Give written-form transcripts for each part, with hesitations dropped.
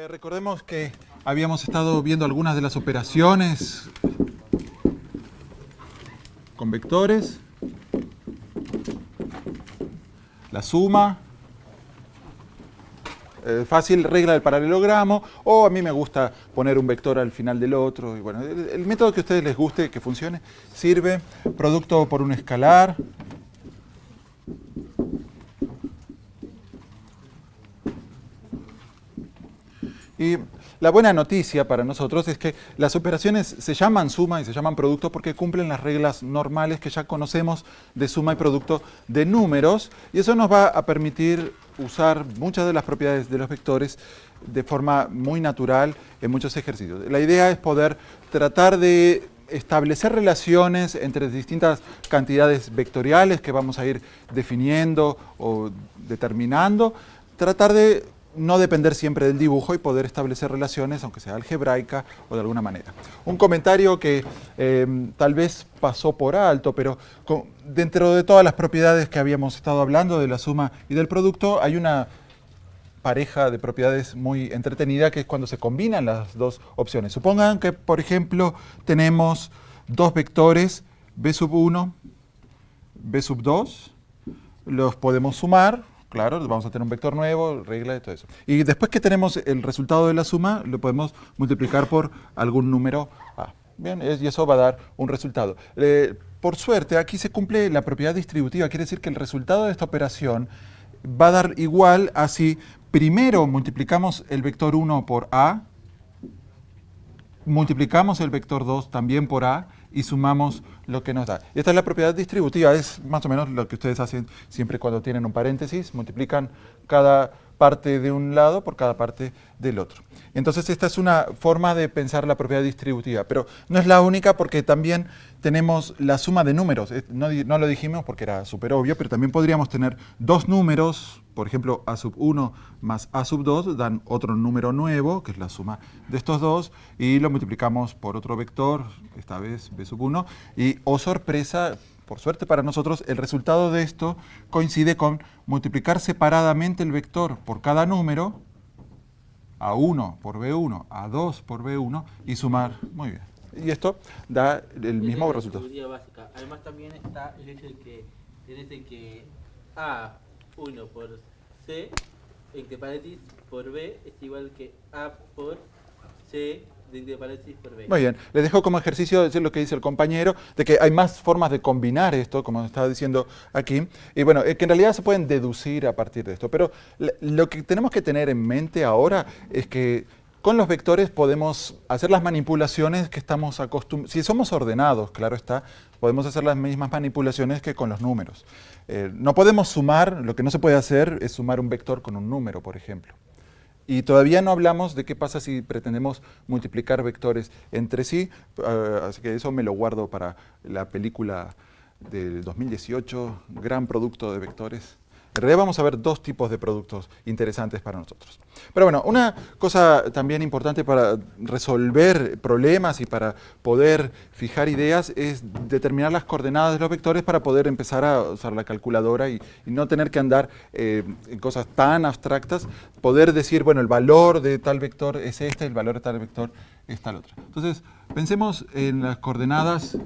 Recordemos que habíamos estado viendo algunas de las operaciones con vectores, la suma, fácil regla del paralelogramo, o a mí me gusta poner un vector al final del otro. Y bueno, el método que a ustedes les guste, que funcione, sirve. Producto por un escalar. Y la buena noticia para nosotros es que las operaciones se llaman suma y se llaman producto porque cumplen las reglas normales que ya conocemos de suma y producto de números, y eso nos va a permitir usar muchas de las propiedades de los vectores de forma muy natural en muchos ejercicios. La idea es poder tratar de establecer relaciones entre distintas cantidades vectoriales que vamos a ir definiendo o determinando, tratar de no depender siempre del dibujo y poder establecer relaciones, aunque sea algebraica o de alguna manera. Un comentario que tal vez pasó por alto, pero dentro de todas las propiedades que habíamos estado hablando, de la suma y del producto, hay una pareja de propiedades muy entretenida, que es cuando se combinan las dos opciones. Supongan que, por ejemplo, tenemos dos vectores, b sub 1, b sub 2, los podemos sumar. Claro, vamos a tener un vector nuevo, regla y todo eso. Y después que tenemos el resultado de la suma, lo podemos multiplicar por algún número a. Bien, y eso va a dar un resultado. Por suerte, aquí se cumple la propiedad distributiva. Quiere decir que el resultado de esta operación va a dar igual a si primero multiplicamos el vector 1 por a, multiplicamos el vector 2 también por a, y sumamos lo que nos da. Y esta es la propiedad distributiva, es más o menos lo que ustedes hacen siempre cuando tienen un paréntesis, multiplican cada parte de un lado por cada parte del otro. Entonces esta es una forma de pensar la propiedad distributiva, pero no es la única, porque también tenemos la suma de números. No lo dijimos porque era súper obvio, pero también podríamos tener dos números, por ejemplo, a sub 1 más a sub 2 dan otro número nuevo, que es la suma de estos dos, y lo multiplicamos por otro vector, esta vez b sub 1, y, oh sorpresa, por suerte para nosotros, el resultado de esto coincide con multiplicar separadamente el vector por cada número, a1 por b1, a2 por b1, y sumar. Muy bien. Y esto da el mismo resultado. Básica. Además también está el hecho de que A1 por C, entre paréntesis, por B, es igual que A por C, entre paréntesis, por B. Muy bien, les dejo como ejercicio decir lo que dice el compañero, de que hay más formas de combinar esto, como estaba diciendo aquí, y bueno, que en realidad se pueden deducir a partir de esto, pero lo que tenemos que tener en mente ahora es que con los vectores podemos hacer las manipulaciones que estamos acostumbrados. Si somos ordenados, claro está, podemos hacer las mismas manipulaciones que con los números. No podemos sumar, lo que no se puede hacer es sumar un vector con un número, por ejemplo. Y todavía no hablamos de qué pasa si pretendemos multiplicar vectores entre sí, así que eso me lo guardo para la película del 2018, gran producto de vectores. En realidad vamos a ver dos tipos de productos interesantes para nosotros. Pero bueno, una cosa también importante para resolver problemas y para poder fijar ideas es determinar las coordenadas de los vectores para poder empezar a usar la calculadora y no tener que andar en cosas tan abstractas, poder decir, bueno, el valor de tal vector es este, el valor de tal vector es tal otro. Entonces, pensemos en las coordenadas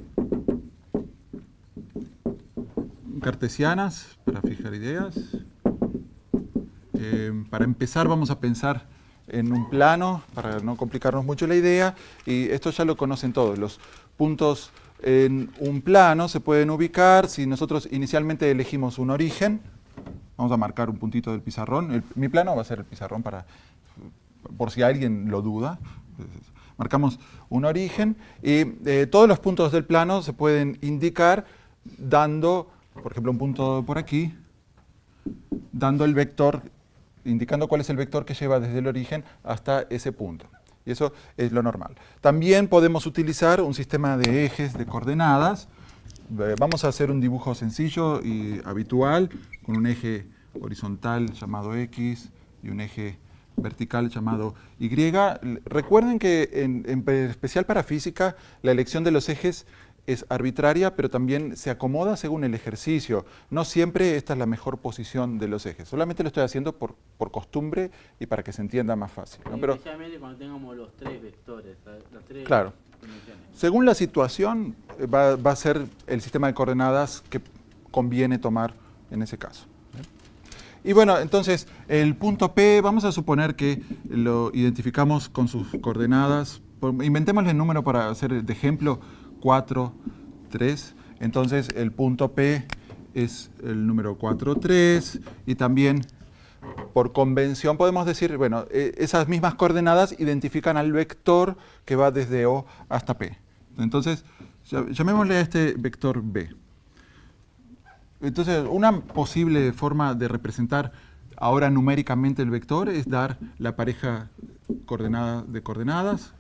cartesianas para fijar ideas. Para empezar vamos a pensar en un plano para no complicarnos mucho la idea, y esto ya lo conocen todos. Los puntos en un plano se pueden ubicar si nosotros inicialmente elegimos un origen. Vamos a marcar un puntito del pizarrón. Mi plano va a ser el pizarrón por si alguien lo duda. Marcamos un origen y todos los puntos del plano se pueden indicar dando, por ejemplo, un punto por aquí, dando el vector, indicando cuál es el vector que lleva desde el origen hasta ese punto. Y eso es lo normal. También podemos utilizar un sistema de ejes de coordenadas. Vamos a hacer un dibujo sencillo y habitual, con un eje horizontal llamado X y un eje vertical llamado Y. Recuerden que en especial para física, la elección de los ejes es arbitraria, pero también se acomoda según el ejercicio. No siempre esta es la mejor posición de los ejes. Solamente lo estoy haciendo por costumbre y para que se entienda más fácil, ¿no? Pero, especialmente cuando tengamos los tres vectores, las tres claro, dimensiones. según la situación va a ser el sistema de coordenadas que conviene tomar en ese caso. Y bueno, entonces el punto P, vamos a suponer que lo identificamos con sus coordenadas. Inventémosle el número para hacer de ejemplo, 4, 3. Entonces el punto P es el número 4, 3. Y también por convención podemos decir, bueno, esas mismas coordenadas identifican al vector que va desde O hasta P. Entonces, llamémosle a este vector B. Entonces, una posible forma de representar ahora numéricamente el vector es dar la pareja de coordenadas,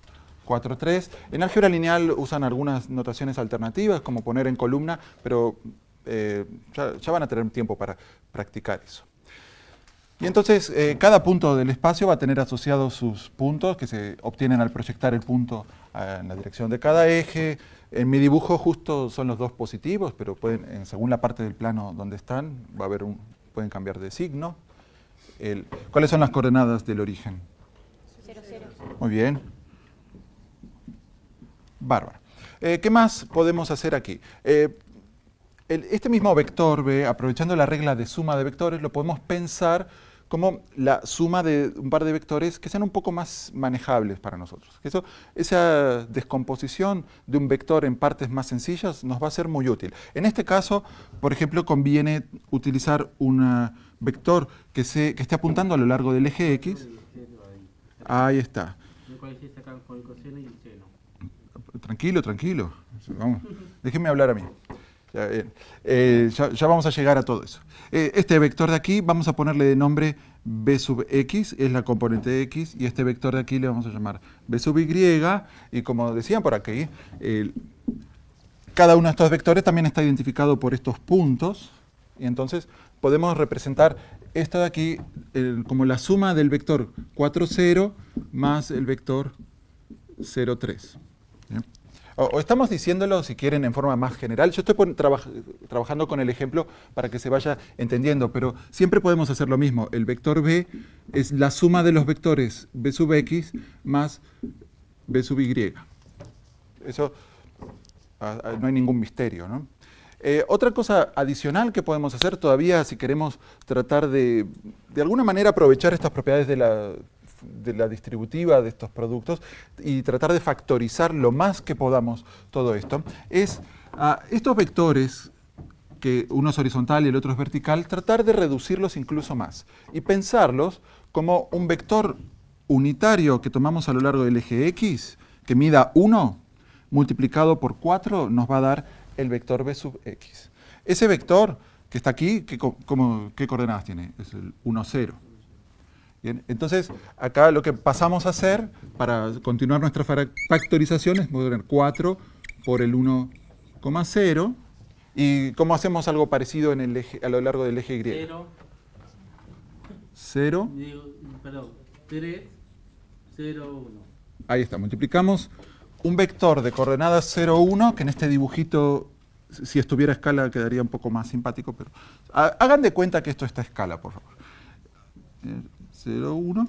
4, 3. En álgebra lineal usan algunas notaciones alternativas, como poner en columna, pero ya van a tener tiempo para practicar eso. Y entonces, cada punto del espacio va a tener asociados sus puntos que se obtienen al proyectar el punto en la dirección de cada eje. En mi dibujo justo son los dos positivos, pero pueden, según la parte del plano donde están, pueden cambiar de signo. ¿Cuáles son las coordenadas del origen? 0, 0. Muy bien. Bárbaro. ¿Qué más podemos hacer aquí? Este mismo vector B, aprovechando la regla de suma de vectores, lo podemos pensar como la suma de un par de vectores que sean un poco más manejables para nosotros. Esa descomposición de un vector en partes más sencillas nos va a ser muy útil. En este caso, por ejemplo, conviene utilizar un vector que esté apuntando a lo largo del eje X. Ahí está. Tranquilo, tranquilo. Vamos. Déjenme hablar a mí. Ya vamos a llegar a todo eso. Este vector de aquí vamos a ponerle de nombre b sub x, es la componente de x, y este vector de aquí le vamos a llamar b sub y, y como decían por aquí, cada uno de estos vectores también está identificado por estos puntos, y entonces podemos representar esto de aquí como la suma del vector 4, 0 más el vector 0, 3. ¿Bien? O estamos diciéndolo, si quieren, en forma más general. Yo estoy trabajando con el ejemplo para que se vaya entendiendo, pero siempre podemos hacer lo mismo. El vector B es la suma de los vectores b sub x más b sub y. Eso no hay ningún misterio, ¿no? Otra cosa adicional que podemos hacer todavía, si queremos tratar de alguna manera aprovechar estas propiedades de la distributiva de estos productos y tratar de factorizar lo más que podamos todo esto, es estos vectores, que uno es horizontal y el otro es vertical, tratar de reducirlos incluso más y pensarlos como un vector unitario que tomamos a lo largo del eje X, que mida 1, multiplicado por 4, nos va a dar el vector b sub x. Ese vector que está aquí, ¿qué coordenadas tiene? Es el 1, 0. Bien, entonces, acá lo que pasamos a hacer para continuar nuestra factorización es poner 4 por el 1,0. ¿Y cómo hacemos algo parecido en el eje, a lo largo del eje Y? 0. Perdón, 3, 0, 1. Ahí está, multiplicamos un vector de coordenadas 0, 1, que en este dibujito, si estuviera a escala, quedaría un poco más simpático, pero hagan de cuenta que esto está a escala, por favor. 0, 1.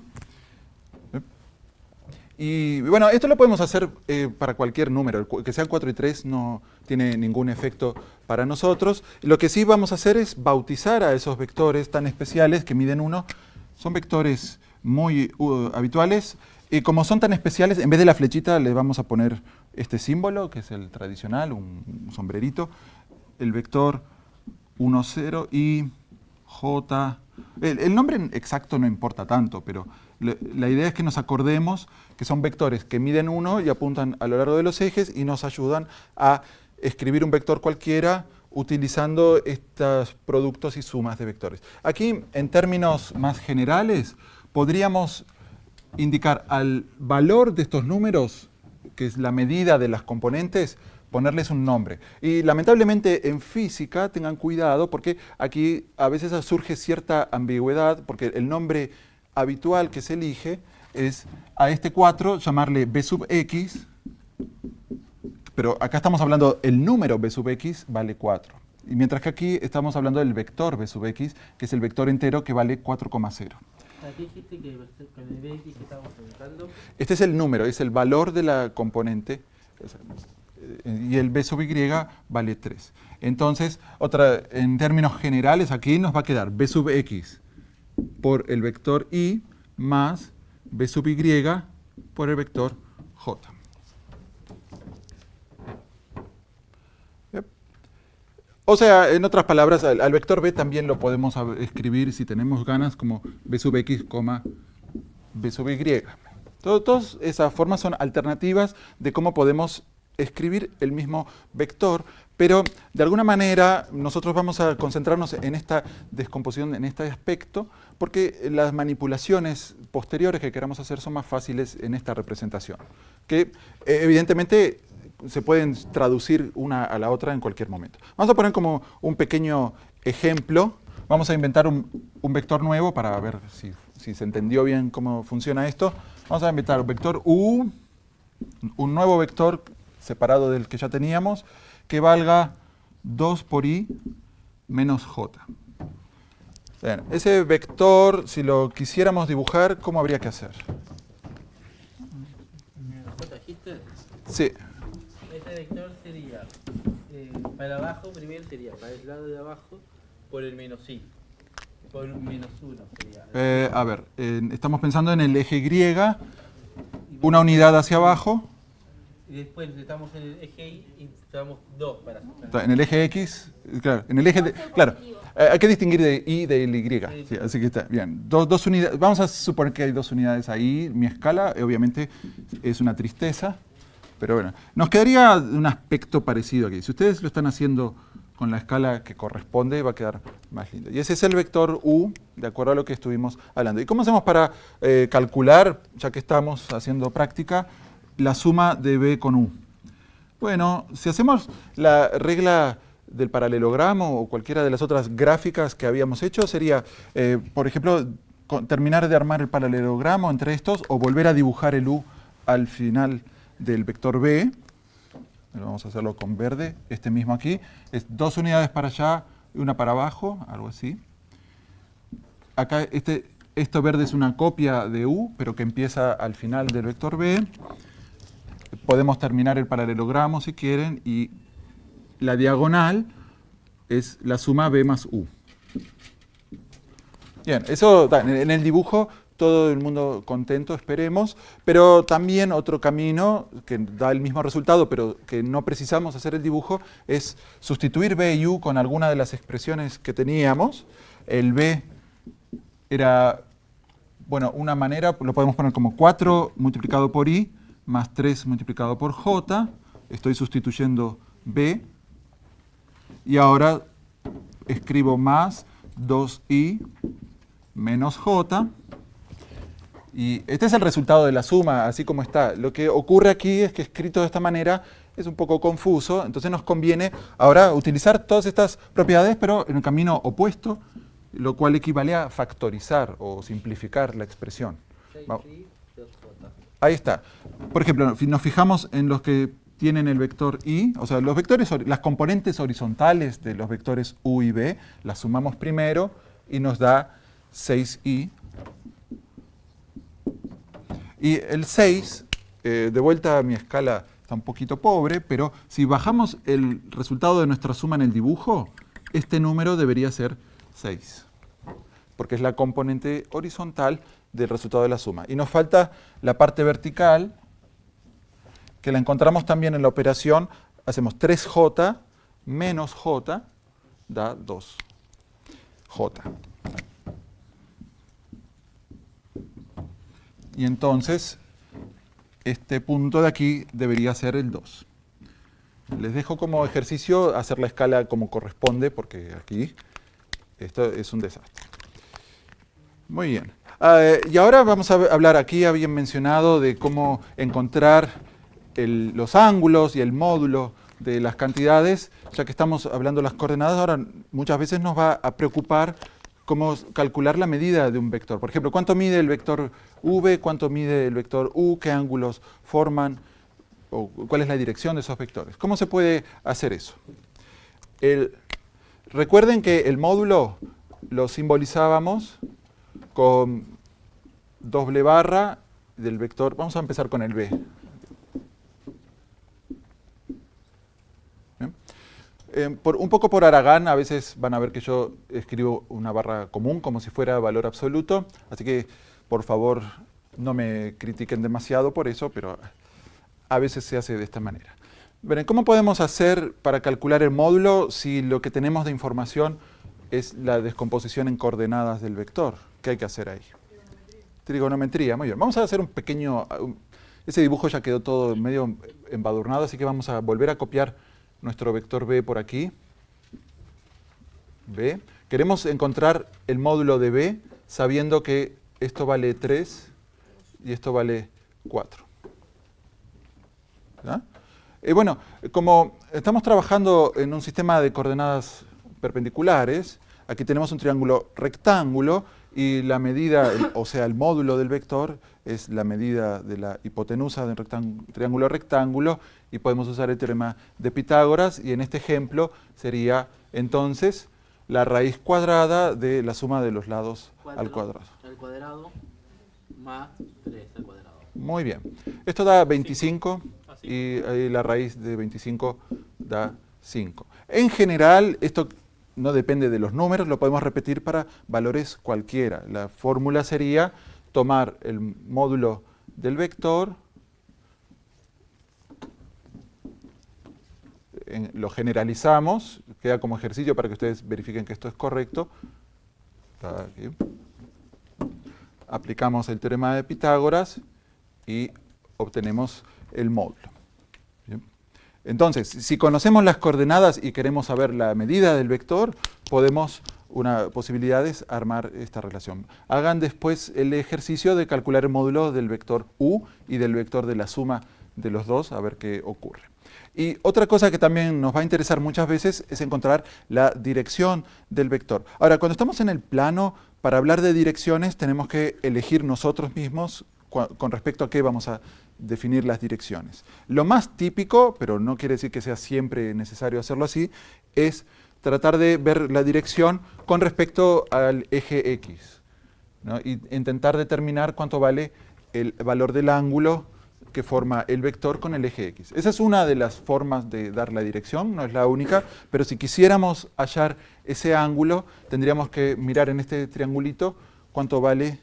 Y bueno, esto lo podemos hacer para cualquier número. Que sean 4 y 3 no tiene ningún efecto para nosotros. Lo que sí vamos a hacer es bautizar a esos vectores tan especiales que miden 1. Son vectores muy habituales. Y como son tan especiales, en vez de la flechita les vamos a poner este símbolo, que es el tradicional, un sombrerito. El vector 1, 0 y J. El nombre exacto no importa tanto, pero la idea es que nos acordemos que son vectores que miden 1 y apuntan a lo largo de los ejes y nos ayudan a escribir un vector cualquiera utilizando estos productos y sumas de vectores. Aquí, en términos más generales, podríamos indicar al valor de estos números, que es la medida de las componentes, ponerles un nombre. Y lamentablemente en física tengan cuidado porque aquí a veces surge cierta ambigüedad porque el nombre habitual que se elige es a este 4 llamarle b sub x, Pero acá estamos hablando, el número b sub x vale 4. Y mientras que aquí estamos hablando del vector b sub x, que es el vector entero que vale 4,0. Aquí dijiste que con el bx que estábamos preguntando, Este es el número, es el valor de la componente, y el b sub y vale 3. Entonces, en términos generales, aquí nos va a quedar b sub x por el vector y más b sub y por el vector j. Yep. O sea, en otras palabras, al vector b también lo podemos escribir, si tenemos ganas, como b sub x, b sub y. Todas esas formas son alternativas de cómo podemos escribir el mismo vector, pero de alguna manera nosotros vamos a concentrarnos en esta descomposición, en este aspecto, porque las manipulaciones posteriores que queramos hacer son más fáciles en esta representación, que evidentemente se pueden traducir una a la otra en cualquier momento. Vamos a poner como un pequeño ejemplo. Vamos a inventar un vector nuevo para ver si se entendió bien cómo funciona esto. Vamos a inventar un vector u, un nuevo vector separado del que ya teníamos, que valga 2 por i menos j. Bien, ese vector, si lo quisiéramos dibujar, ¿cómo habría que hacer? j dijiste, Sí, este vector sería, para abajo primero sería, para el lado de abajo, por el menos i, por un menos 1 sería. a ver, estamos pensando en el eje Y, una unidad hacia abajo. Y después estamos en el eje y necesitamos 2 para hacer. En el eje X, claro, en el eje claro, hay que distinguir de Y del Y, sí, así que está bien. Dos unidades, vamos a suponer que hay 2 unidades ahí. Mi escala, obviamente, es una tristeza, pero bueno, nos quedaría un aspecto parecido aquí. Si ustedes lo están haciendo con la escala que corresponde, va a quedar más lindo. Y ese es el vector U, de acuerdo a lo que estuvimos hablando. ¿Y cómo hacemos para calcular, ya que estamos haciendo práctica, la suma de B con U? Bueno, si hacemos la regla del paralelogramo o cualquiera de las otras gráficas que habíamos hecho, sería, por ejemplo, terminar de armar el paralelogramo entre estos o volver a dibujar el U al final del vector B. Vamos a hacerlo con verde, este mismo aquí. Es 2 unidades para allá y una para abajo, algo así. Acá esto verde es una copia de U, pero que empieza al final del vector B. Podemos terminar el paralelogramo si quieren, y la diagonal es la suma B más U. Bien, eso en el dibujo todo el mundo contento, esperemos, pero también otro camino que da el mismo resultado, pero que no precisamos hacer el dibujo, es sustituir B y U con alguna de las expresiones que teníamos. El B era, bueno, una manera, lo podemos poner como 4 multiplicado por I, más 3 multiplicado por j, estoy sustituyendo b, y ahora escribo más 2i menos j, y este es el resultado de la suma, así como está. Lo que ocurre aquí es que escrito de esta manera es un poco confuso, entonces nos conviene ahora utilizar todas estas propiedades, pero en el camino opuesto, lo cual equivale a factorizar o simplificar la expresión. Ahí está. Por ejemplo, nos fijamos en los que tienen el vector i, o sea, los vectores, las componentes horizontales de los vectores u y b, las sumamos primero y nos da 6i. Y el 6, de vuelta a mi escala está un poquito pobre, pero si bajamos el resultado de nuestra suma en el dibujo, este número debería ser 6, porque es la componente horizontal del resultado de la suma. Y nos falta la parte vertical, que la encontramos también en la operación. Hacemos 3j menos j, da 2j. Y entonces, este punto de aquí debería ser el 2. Les dejo como ejercicio hacer la escala como corresponde, porque aquí esto es un desastre. Muy bien. Y ahora vamos a hablar, aquí habían mencionado de cómo encontrar los ángulos y el módulo de las cantidades. Ya que estamos hablando de las coordenadas, ahora muchas veces nos va a preocupar cómo calcular la medida de un vector. Por ejemplo, ¿cuánto mide el vector v? ¿Cuánto mide el vector u? ¿Qué ángulos forman? o cuál es la dirección de esos vectores. ¿Cómo se puede hacer eso? Recuerden que el módulo lo simbolizábamos con doble barra del vector. Vamos a empezar con el B. Un poco por Aragán, a veces van a ver que yo escribo una barra común como si fuera valor absoluto, así que por favor no me critiquen demasiado por eso, pero a veces se hace de esta manera. Bien, ¿cómo podemos hacer para calcular el módulo si lo que tenemos de información es la descomposición en coordenadas del vector? ¿Qué hay que hacer ahí? Trigonometría, muy bien. Vamos a hacer un pequeño... Ese dibujo ya quedó todo medio embadurnado, así que vamos a volver a copiar nuestro vector B por aquí. B. Queremos encontrar el módulo de B sabiendo que esto vale 3 y esto vale 4. ¿Ya? Bueno, como estamos trabajando en un sistema de coordenadas perpendiculares, aquí tenemos un triángulo rectángulo y la medida, o sea, el módulo del vector es la medida de la hipotenusa del triángulo rectángulo y podemos usar el teorema de Pitágoras y en este ejemplo sería entonces la raíz cuadrada de la suma de los lados al cuadrado. Al cuadrado más 3 al cuadrado. Muy bien. Esto da 25 y la raíz de 25 da 5. En general, esto no depende de los números, lo podemos repetir para valores cualquiera. La fórmula sería tomar el módulo del vector, lo generalizamos, queda como ejercicio para que ustedes verifiquen que esto es correcto. Está aquí. Aplicamos el teorema de Pitágoras y obtenemos el módulo. ¿Bien? Entonces, si conocemos las coordenadas y queremos saber la medida del vector, podemos, una posibilidad es armar esta relación. Hagan después el ejercicio de calcular el módulo del vector U y del vector de la suma de los dos, a ver qué ocurre. Y otra cosa que también nos va a interesar muchas veces es encontrar la dirección del vector. Ahora, cuando estamos en el plano, para hablar de direcciones tenemos que elegir nosotros mismos con respecto a qué vamos a definir las direcciones. Lo más típico, pero no quiere decir que sea siempre necesario hacerlo así, es tratar de ver la dirección con respecto al eje X, ¿no? Y intentar determinar cuánto vale el valor del ángulo que forma el vector con el eje X. Esa es una de las formas de dar la dirección, no es la única, pero si quisiéramos hallar ese ángulo, tendríamos que mirar en este triangulito cuánto vale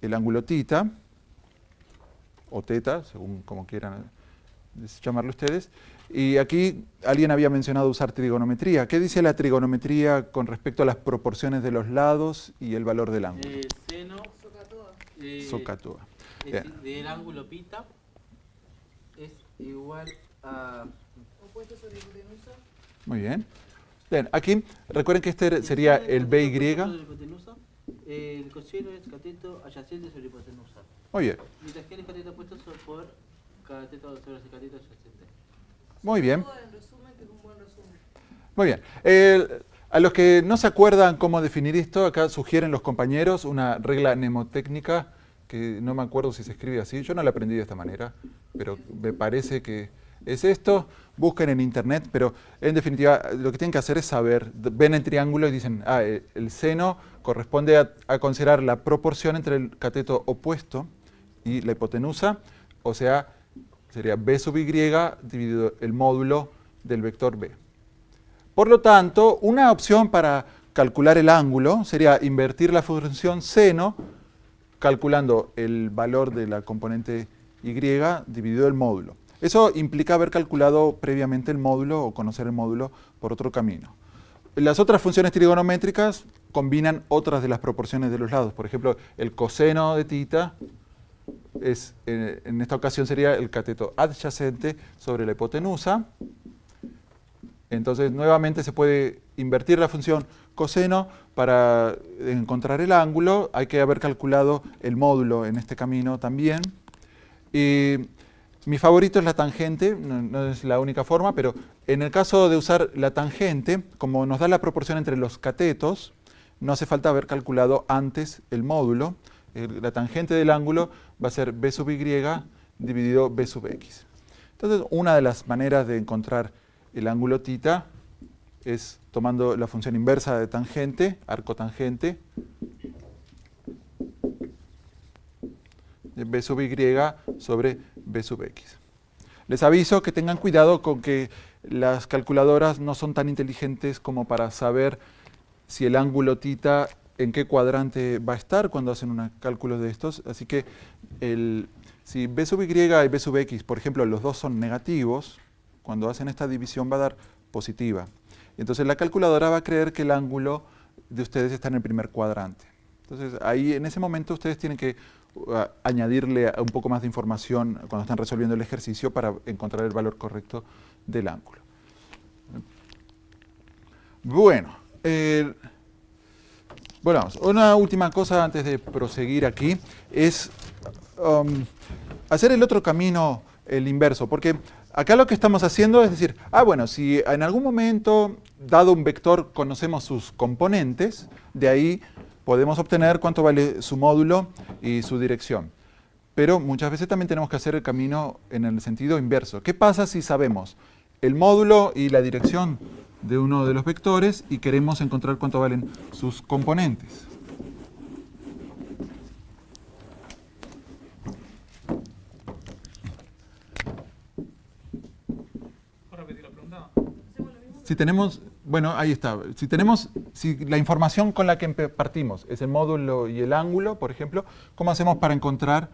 el ángulo θ, o teta, según como quieran llamarlo ustedes. Y aquí alguien había mencionado usar trigonometría. ¿Qué dice la trigonometría con respecto a las proporciones de los lados y el valor del ángulo? Seno Socatúa. Del ángulo pita es igual a... Opuesto sobre hipotenusa. Muy bien. Bien, aquí recuerden que este sería el BY. El coseno es cateto adyacente sobre hipotenusa. Muy bien. Mientras que el cateto opuesto por cateto sobre ese cateto adyacente. Muy bien. Todo en resumen, que es un buen resumen. Muy bien. A los que no se acuerdan cómo definir esto, acá sugieren los compañeros una regla mnemotécnica que no me acuerdo si se escribe así. Yo no la aprendí de esta manera, pero me parece que es esto. Busquen en internet, pero en definitiva lo que tienen que hacer es saber. Ven el triángulo y dicen, el seno corresponde a considerar la proporción entre el cateto opuesto y la hipotenusa, o sea, sería b sub y dividido el módulo del vector b. Por lo tanto, una opción para calcular el ángulo sería invertir la función seno calculando el valor de la componente y dividido el módulo. Eso implica haber calculado previamente el módulo o conocer el módulo por otro camino. Las otras funciones trigonométricas combinan otras de las proporciones de los lados. Por ejemplo, el coseno de θ en esta ocasión sería el cateto adyacente sobre la hipotenusa. Entonces, nuevamente se puede invertir la función coseno para encontrar el ángulo. Hay que haber calculado el módulo en este camino también. Y mi favorito es la tangente, no es la única forma, pero en el caso de usar la tangente, como nos da la proporción entre los catetos, no hace falta haber calculado antes el módulo. La tangente del ángulo va a ser b sub y dividido b sub x. Entonces, una de las maneras de encontrar el ángulo θ es tomando la función inversa de tangente, arco tangente, de b sub y sobre b sub x. Les aviso que tengan cuidado con que las calculadoras no son tan inteligentes como para saber si el ángulo θ en qué cuadrante va a estar cuando hacen un cálculo de estos. Así que si b sub y y b sub x, por ejemplo, los dos son negativos, cuando hacen esta división va a dar positiva. Entonces la calculadora va a creer que el ángulo de ustedes está en el primer cuadrante. Entonces ahí en ese momento ustedes tienen que añadirle un poco más de información cuando están resolviendo el ejercicio para encontrar el valor correcto del ángulo. Bueno, vamos, una última cosa antes de proseguir aquí es hacer el otro camino, el inverso, porque acá lo que estamos haciendo es decir, bueno, si en algún momento, dado un vector, conocemos sus componentes, de ahí podemos obtener cuánto vale su módulo y su dirección. Pero muchas veces también tenemos que hacer el camino en el sentido inverso. ¿Qué pasa si sabemos el módulo y la dirección de uno de los vectores y queremos encontrar cuánto valen sus componentes? Si tenemos, bueno, ahí está. Si la información con la que partimos es el módulo y el ángulo, por ejemplo, ¿cómo hacemos para encontrar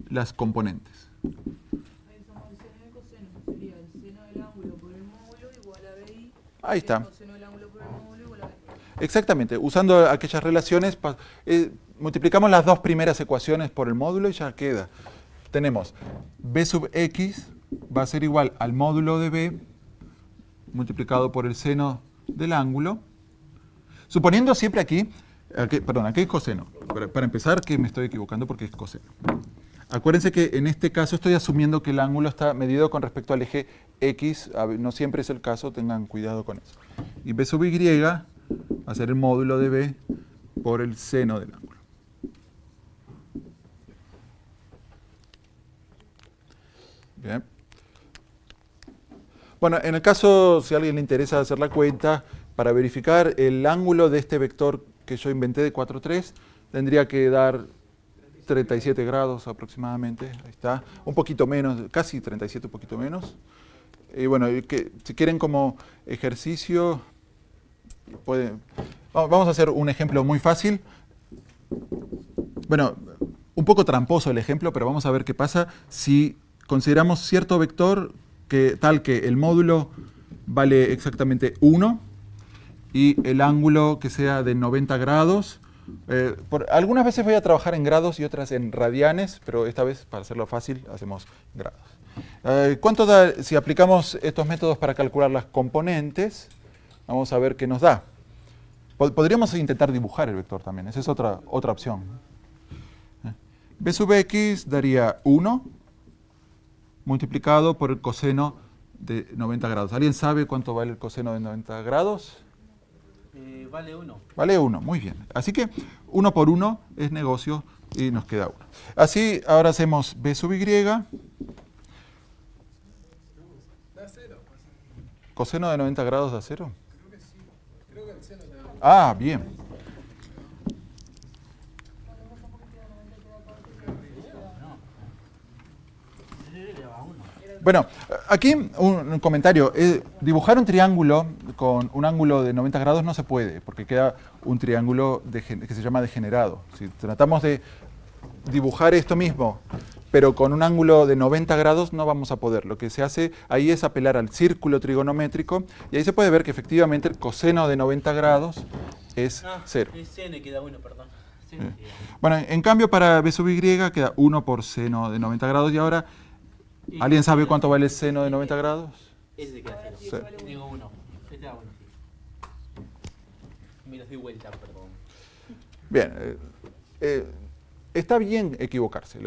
las componentes? Ahí estamos el seno y el coseno. Sería el seno del ángulo por el módulo igual a BI. Ahí está. El coseno del ángulo por el módulo igual a BI. Exactamente. Usando aquellas relaciones, multiplicamos las dos primeras ecuaciones por el módulo y ya queda. Tenemos b sub x va a ser igual al módulo de b multiplicado por el seno del ángulo, suponiendo siempre aquí es coseno. Para empezar, que me estoy equivocando porque es coseno. Acuérdense que en este caso estoy asumiendo que el ángulo está medido con respecto al eje x, no siempre es el caso, tengan cuidado con eso. Y b sub y va a ser el módulo de b por el seno del ángulo. Bien. Bueno, en el caso, si a alguien le interesa hacer la cuenta, para verificar el ángulo de este vector que yo inventé de 4,3, tendría que dar 37 grados aproximadamente. Ahí está. Un poquito menos, casi 37, un poquito menos. Y bueno, si quieren como ejercicio, vamos a hacer un ejemplo muy fácil. Bueno, un poco tramposo el ejemplo, pero vamos a ver qué pasa si consideramos cierto vector tal que el módulo vale exactamente 1 y el ángulo que sea de 90 grados. Algunas veces voy a trabajar en grados y otras en radianes, pero esta vez, para hacerlo fácil, hacemos grados. ¿Cuánto da si aplicamos estos métodos para calcular las componentes? Vamos a ver qué nos da. Podríamos intentar dibujar el vector también, esa es otra opción. B sub x daría 1 multiplicado por el coseno de 90 grados. ¿Alguien sabe cuánto vale el coseno de 90 grados? Vale 1. Vale 1, muy bien. Así que 1 por 1 es negocio y nos queda 1. Así, ahora hacemos b sub y. ¿Coseno de 90 grados da 0? Creo que sí. Creo que el seno te da. Ah, bien. Bueno, aquí un comentario. Dibujar un triángulo con un ángulo de 90 grados no se puede, porque queda un triángulo que se llama degenerado. Si tratamos de dibujar esto mismo, pero con un ángulo de 90 grados no vamos a poder. Lo que se hace ahí es apelar al círculo trigonométrico, y ahí se puede ver que efectivamente el coseno de 90 grados es 0. El seno queda 1, perdón. Bueno, en cambio para b sub y queda 1 por seno de 90 grados, y ahora... ¿Alguien sabe cuánto vale el seno de 90 grados? Ese queda 0. Digo 1. Este da 1, sí. Me lo doy vuelta, perdón. Bien. Está bien equivocarse.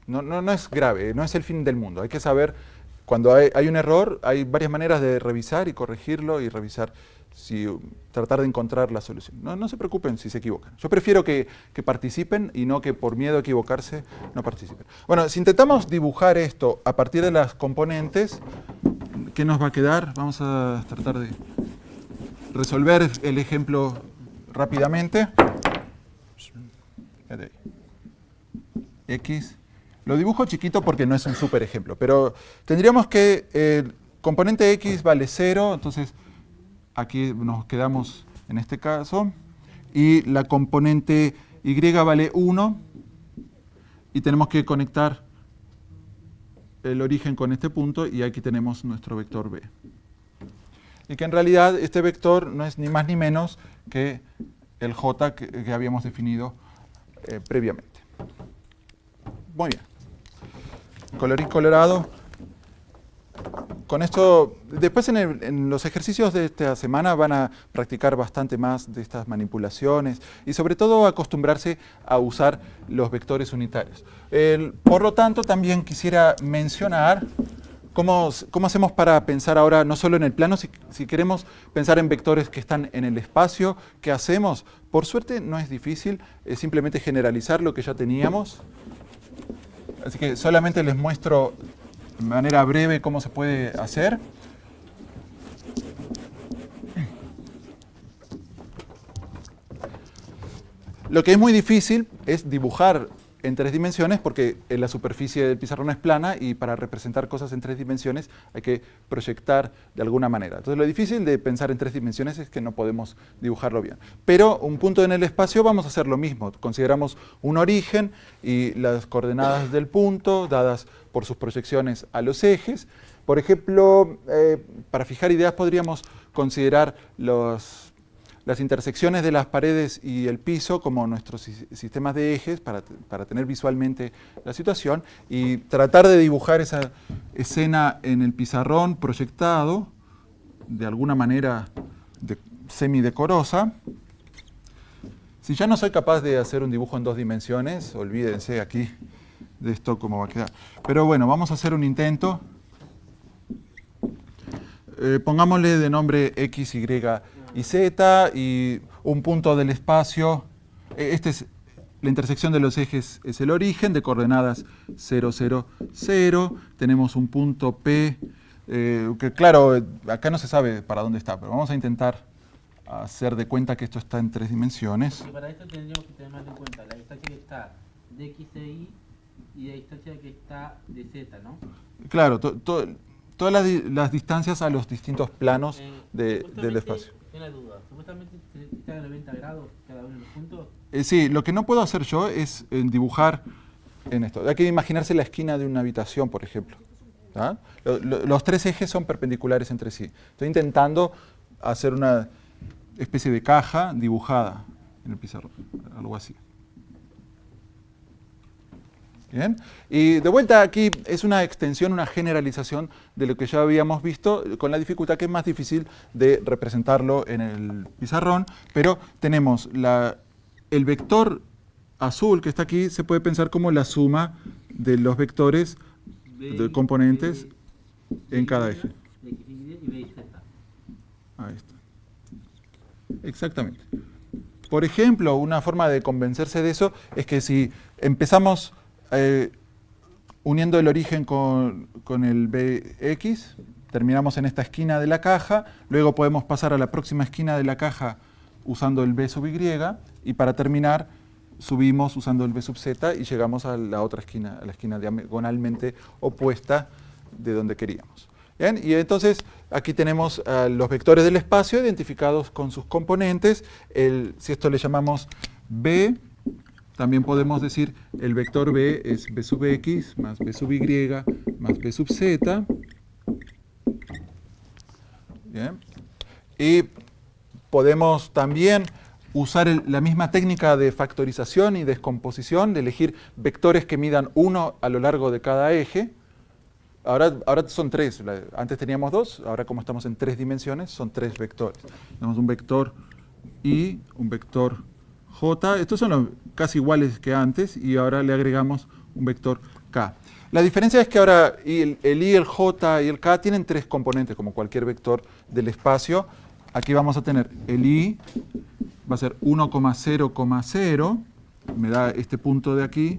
No es grave, no es el fin del mundo. Hay que saber, cuando hay un error, hay varias maneras de revisar y corregirlo y revisar tratar de encontrar la solución. No se preocupen si se equivocan. Yo prefiero que participen y no que por miedo a equivocarse no participen. Bueno, si intentamos dibujar esto a partir de las componentes, ¿qué nos va a quedar? Vamos a tratar de resolver el ejemplo rápidamente. X. Lo dibujo chiquito porque no es un súper ejemplo, pero tendríamos que el componente X vale 0, entonces aquí nos quedamos en este caso, y la componente Y vale 1, y tenemos que conectar el origen con este punto, y aquí tenemos nuestro vector B. Y que en realidad este vector no es ni más ni menos que el J que habíamos definido previamente. Muy bien. Colorín colorado. Con esto, después en los ejercicios de esta semana van a practicar bastante más de estas manipulaciones y sobre todo acostumbrarse a usar los vectores unitarios. Por lo tanto, también quisiera mencionar cómo hacemos para pensar ahora no solo en el plano, si queremos pensar en vectores que están en el espacio, ¿qué hacemos? Por suerte no es difícil, es simplemente generalizar lo que ya teníamos. Así que solamente les muestro de manera breve cómo se puede hacer. Lo que es muy difícil es dibujar en 3 dimensiones porque la superficie del pizarrón es plana y para representar cosas en 3 dimensiones hay que proyectar de alguna manera. Entonces lo difícil de pensar en 3 dimensiones es que no podemos dibujarlo bien. Pero un punto en el espacio vamos a hacer lo mismo. Consideramos un origen y las coordenadas del punto dadas por sus proyecciones a los ejes. Por ejemplo, para fijar ideas podríamos considerar las intersecciones de las paredes y el piso como nuestros sistemas de ejes para tener visualmente la situación y tratar de dibujar esa escena en el pizarrón proyectado de alguna manera semidecorosa. Si ya no soy capaz de hacer un dibujo en 2 dimensiones, olvídense aquí de esto cómo va a quedar. Pero bueno, vamos a hacer un intento. Pongámosle de nombre X, Y y Z y un punto del espacio. Esta es la intersección de los ejes, es el origen de coordenadas 0, 0, 0. Tenemos un punto P, que claro, acá no se sabe para dónde está, pero vamos a intentar hacer de cuenta que esto está en 3 dimensiones. Y para esto tendríamos que tener más en cuenta la distancia que está de X e Y y la distancia que está de Z, ¿no? Claro, todas las distancias a los distintos planos del espacio. Tengo una duda. ¿Supuestamente están a 90 grados cada uno de los puntos? Sí, lo que no puedo hacer yo es dibujar en esto. Hay que imaginarse la esquina de una habitación, por ejemplo. ¿Ah? Los 3 ejes son perpendiculares entre sí. Estoy intentando hacer una especie de caja dibujada en el pizarrón, algo así. Bien. Y de vuelta aquí es una extensión, una generalización de lo que ya habíamos visto, con la dificultad que es más difícil de representarlo en el pizarrón, pero tenemos el vector azul que está aquí, se puede pensar como la suma de los vectores de componentes en cada eje. Ahí está. Exactamente. Por ejemplo, una forma de convencerse de eso es que si empezamos uniendo el origen con el Bx, terminamos en esta esquina de la caja, luego podemos pasar a la próxima esquina de la caja usando el B sub Y, y para terminar subimos usando el B sub Z y llegamos a la otra esquina, a la esquina diagonalmente opuesta de donde queríamos. ¿Bien? Y entonces aquí tenemos los vectores del espacio identificados con sus componentes. Si esto le llamamos B, también podemos decir el vector B es B sub X más B sub Y más B sub Z. Bien. Y podemos también usar la misma técnica de factorización y descomposición, de elegir vectores que midan 1 a lo largo de cada eje. Ahora son 3, antes teníamos 2, ahora como estamos en 3 dimensiones son 3 vectores. Tenemos un vector Y, un vector J, estos son casi iguales que antes y ahora le agregamos un vector K. La diferencia es que ahora el I, el J y el K tienen 3 componentes como cualquier vector del espacio. aquí vamos a tener el i, va a ser 1,0,0, me da este punto de aquí,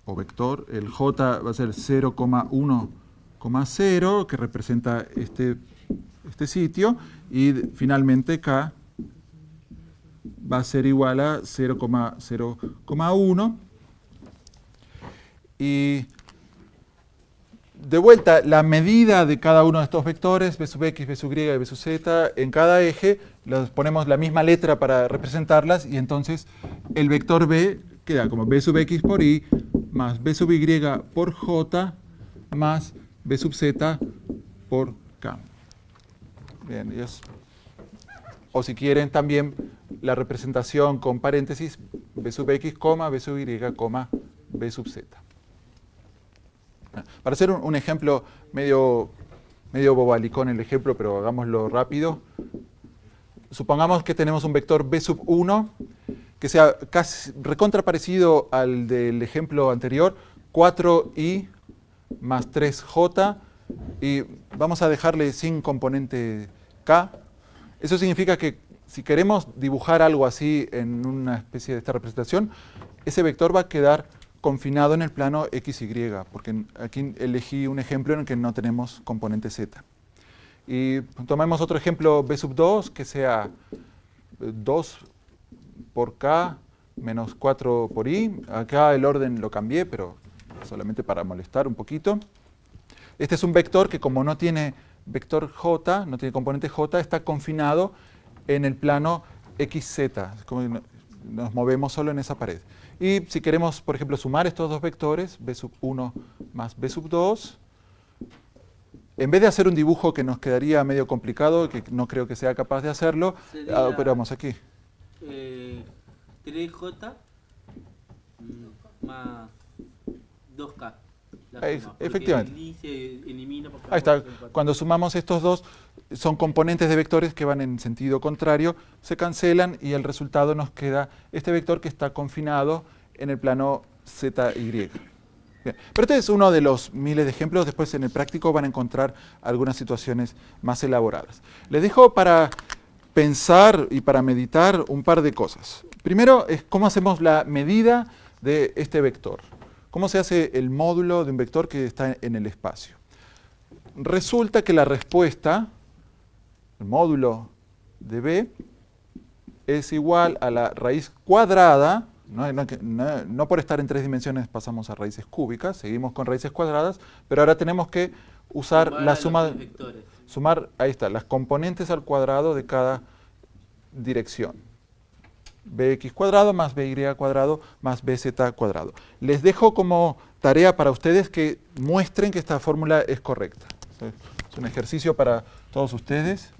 o vector, el j va a ser 0,1,0, que representa este sitio, y finalmente k va a ser igual a 0,0,1. Y de vuelta, la medida de cada uno de estos vectores, b sub x, b sub y, b sub z, en cada eje, les ponemos la misma letra para representarlas, y entonces el vector b queda como b sub x por i, más b sub y por j, más b sub z por k. Bien, o si quieren también la representación con paréntesis, b sub x, b sub y, b sub z. Para hacer un ejemplo medio bobalicón el ejemplo, pero hagámoslo rápido. Supongamos que tenemos un vector b sub 1 que sea casi recontra parecido al del ejemplo anterior, 4i más 3j, y vamos a dejarle sin componente k. Eso significa que si queremos dibujar algo así en una especie de esta representación, ese vector va a quedar confinado en el plano XY, porque aquí elegí un ejemplo en el que no tenemos componente Z. Y tomemos otro ejemplo B sub 2, que sea 2 por K menos 4 por I. Acá el orden lo cambié, pero solamente para molestar un poquito. Este es un vector que, como no tiene vector J, no tiene componente J, está confinado en el plano XZ. Como nos movemos solo en esa pared. Y si queremos, por ejemplo, sumar estos dos vectores, b sub 1 más b sub 2, en vez de hacer un dibujo que nos quedaría medio complicado, que no creo que sea capaz de hacerlo, operamos aquí. 3j más 2k. Efectivamente. El i se elimina porque Ahí está. Cuando sumamos estos dos, son componentes de vectores que van en sentido contrario, se cancelan y el resultado nos queda este vector que está confinado en el plano ZY. Bien. Pero este es uno de los miles de ejemplos. Después en el práctico van a encontrar algunas situaciones más elaboradas. Les dejo para pensar y para meditar un par de cosas. Primero es cómo hacemos la medida de este vector. ¿Cómo se hace el módulo de un vector que está en el espacio? Resulta que la respuesta, el módulo de b, es igual a la raíz cuadrada, no por estar en 3 dimensiones pasamos a raíces cúbicas, seguimos con raíces cuadradas, pero ahora tenemos que usar la suma, sumar, ahí está, las componentes al cuadrado de cada dirección. Bx cuadrado más by cuadrado más bz cuadrado. Les dejo como tarea para ustedes que muestren que esta fórmula es correcta. Es un ejercicio para todos ustedes.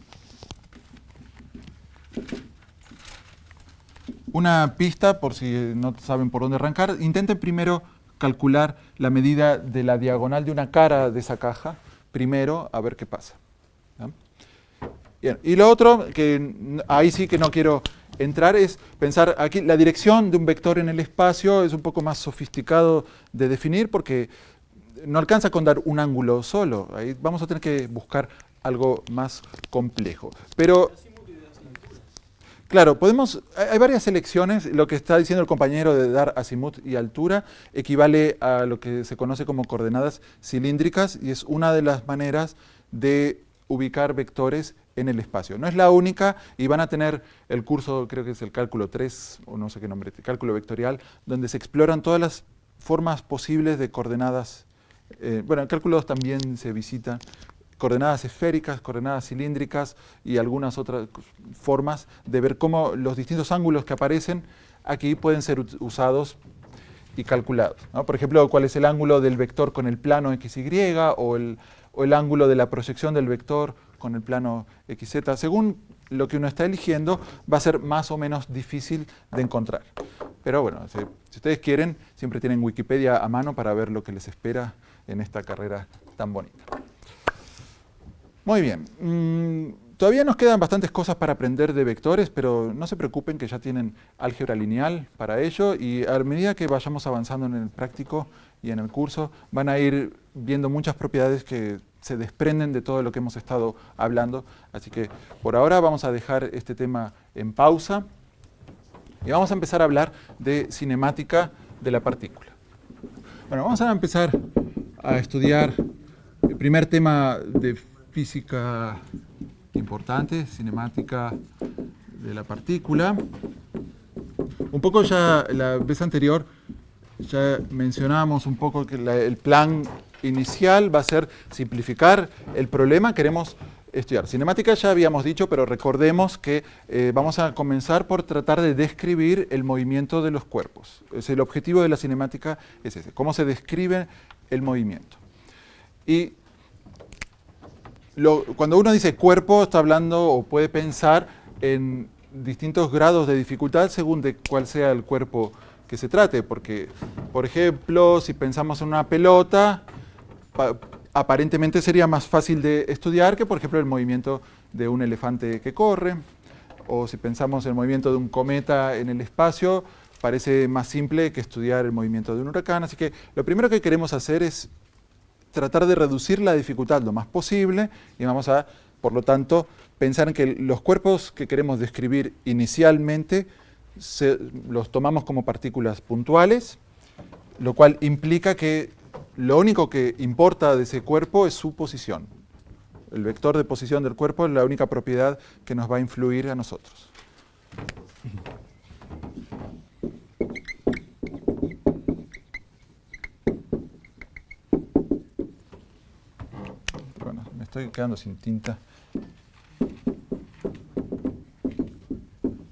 Una pista, por si no saben por dónde arrancar, intenten primero calcular la medida de la diagonal de una cara de esa caja, primero, a ver qué pasa. ¿No? Bien. Y lo otro, que ahí sí que no quiero entrar, es pensar aquí, la dirección de un vector en el espacio es un poco más sofisticado de definir porque no alcanza con dar un ángulo solo. Ahí vamos a tener que buscar algo más complejo. Pero, claro, hay varias elecciones. Lo que está diciendo el compañero de dar azimut y altura equivale a lo que se conoce como coordenadas cilíndricas y es una de las maneras de ubicar vectores en el espacio. No es la única y van a tener el curso, creo que es el cálculo 3, o no sé qué nombre, cálculo vectorial, donde se exploran todas las formas posibles de coordenadas. Bueno, en cálculo 2 también se visitan coordenadas esféricas, coordenadas cilíndricas y algunas otras formas de ver cómo los distintos ángulos que aparecen aquí pueden ser usados y calculados, ¿no? Por ejemplo, cuál es el ángulo del vector con el plano XY o el ángulo de la proyección del vector con el plano XZ. Según lo que uno está eligiendo, va a ser más o menos difícil de encontrar. Pero bueno, si ustedes quieren, siempre tienen Wikipedia a mano para ver lo que les espera en esta carrera tan bonita. Muy bien. Todavía nos quedan bastantes cosas para aprender de vectores, pero no se preocupen que ya tienen álgebra lineal para ello y a medida que vayamos avanzando en el práctico y en el curso, van a ir viendo muchas propiedades que se desprenden de todo lo que hemos estado hablando. Así que por ahora vamos a dejar este tema en pausa y vamos a empezar a hablar de cinemática de la partícula. Bueno, vamos a empezar a estudiar el primer tema de física importante, cinemática de la partícula. Un poco ya la vez anterior ya mencionábamos un poco que el plan inicial va a ser simplificar el problema. Queremos estudiar cinemática, ya habíamos dicho, pero recordemos que vamos a comenzar por tratar de describir el movimiento de los cuerpos. El objetivo de la cinemática es ese, cómo se describe el movimiento. Y cuando uno dice cuerpo, está hablando o puede pensar en distintos grados de dificultad según de cuál sea el cuerpo que se trate, porque, por ejemplo, si pensamos en una pelota, aparentemente sería más fácil de estudiar que, por ejemplo, el movimiento de un elefante que corre, o si pensamos en el movimiento de un cometa en el espacio, parece más simple que estudiar el movimiento de un huracán. Así que lo primero que queremos hacer es tratar de reducir la dificultad lo más posible y vamos a, por lo tanto, pensar en que los cuerpos que queremos describir inicialmente los tomamos como partículas puntuales, lo cual implica que lo único que importa de ese cuerpo es su posición. El vector de posición del cuerpo es la única propiedad que nos va a influir a nosotros. Bueno, me estoy quedando sin tinta.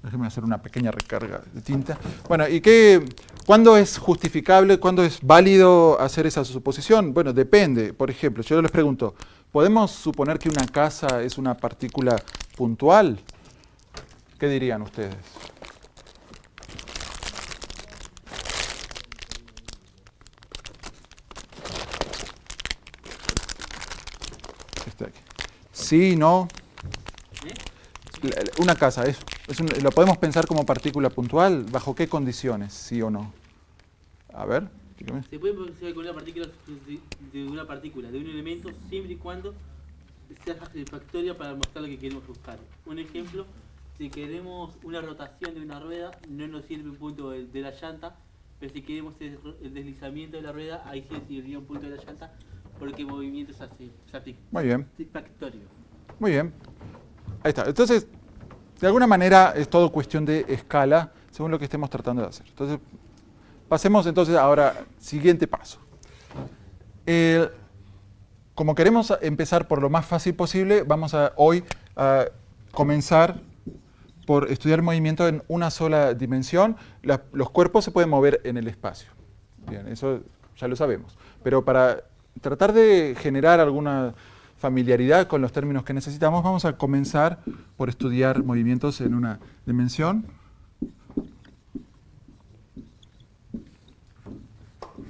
Déjeme hacer una pequeña recarga de tinta. Bueno, ¿y cuándo es justificable, cuándo es válido hacer esa suposición? Bueno, depende. Por ejemplo, yo les pregunto, ¿podemos suponer que una casa es una partícula puntual? ¿Qué dirían ustedes? Está aquí. Sí, no. Una casa, ¿lo podemos pensar como partícula puntual? ¿Bajo qué condiciones, sí o no? A ver, dígame. Se puede pensar con una partícula de un elemento siempre y cuando sea satisfactoria para mostrar lo que queremos buscar. Un ejemplo, si queremos una rotación de una rueda, no nos sirve un punto de la llanta, pero si queremos el deslizamiento de la rueda, ahí sí sirviría un punto de la llanta, porque el movimiento es satisfactorio. Muy bien. Ahí está. Entonces, de alguna manera es todo cuestión de escala, según lo que estemos tratando de hacer. Entonces, pasemos entonces ahora, siguiente paso. Como queremos empezar por lo más fácil posible, vamos hoy a comenzar por estudiar el movimiento en una sola dimensión. Los cuerpos se pueden mover en el espacio. Bien, eso ya lo sabemos. Pero para tratar de generar alguna familiaridad con los términos que necesitamos, vamos a comenzar por estudiar movimientos en una dimensión.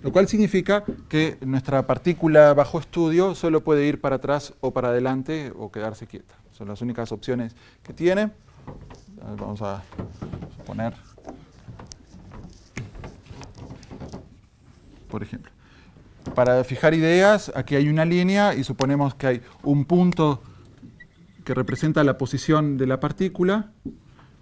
Lo cual significa que nuestra partícula bajo estudio solo puede ir para atrás o para adelante o quedarse quieta. Son las únicas opciones que tiene. Vamos a suponer, por ejemplo, para fijar ideas, aquí hay una línea y suponemos que hay un punto que representa la posición de la partícula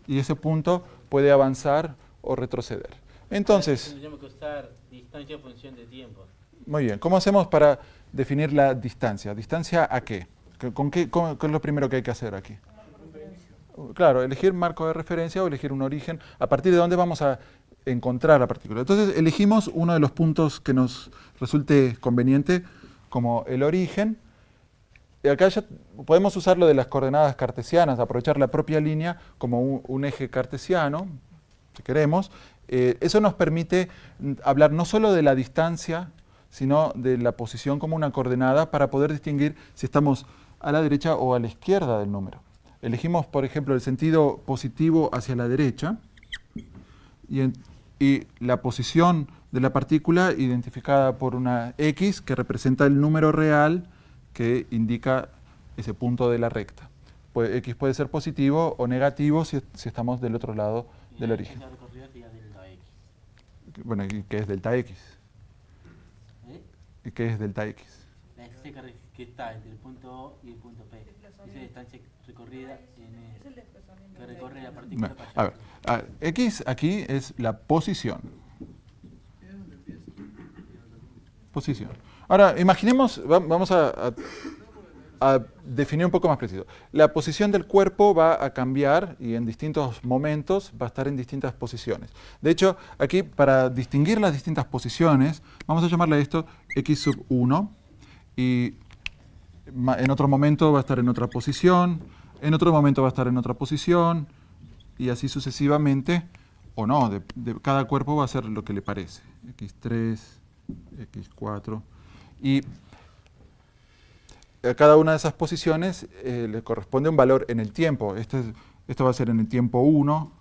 y ese punto puede avanzar o retroceder. Entonces, tendríamos que usar distancia en función de tiempo. Muy bien, ¿cómo hacemos para definir la distancia? ¿Distancia a qué? ¿Qué es lo primero que hay que hacer aquí? Claro, elegir marco de referencia o elegir un origen. ¿A partir de dónde vamos a encontrar la partícula? Entonces elegimos uno de los puntos que nos resulte conveniente como el origen. Y acá ya podemos usar lo de las coordenadas cartesianas, aprovechar la propia línea como un eje cartesiano, si queremos. Eso nos permite hablar no solo de la distancia, sino de la posición como una coordenada para poder distinguir si estamos a la derecha o a la izquierda del número. Elegimos, por ejemplo, el sentido positivo hacia la derecha y la posición de la partícula identificada por una X que representa el número real que indica ese punto de la recta. X puede ser positivo o negativo si estamos del otro lado del origen. La recorrida sería delta X. Bueno, ¿y qué es delta X? ¿Eh? ¿Y qué es delta X? La distancia que está entre el punto O y el punto P. Esa Desplazamiento. distancia recorrida Es el desplazamiento. que recorre la partícula Bueno, para a allá. ver, X aquí es la posición. Es donde empieza. Posición. Ahora, imaginemos, vamos a definir un poco más preciso. La posición del cuerpo va a cambiar y en distintos momentos va a estar en distintas posiciones. De hecho, aquí para distinguir las distintas posiciones, vamos a llamarle a esto X sub 1 y en otro momento va a estar en otra posición, en otro momento va a estar en otra posición y así sucesivamente, o no, cada cuerpo va a hacer lo que le parece. X3, X4 y a cada una de esas posiciones le corresponde un valor en el tiempo. Esto va a ser en el tiempo 1,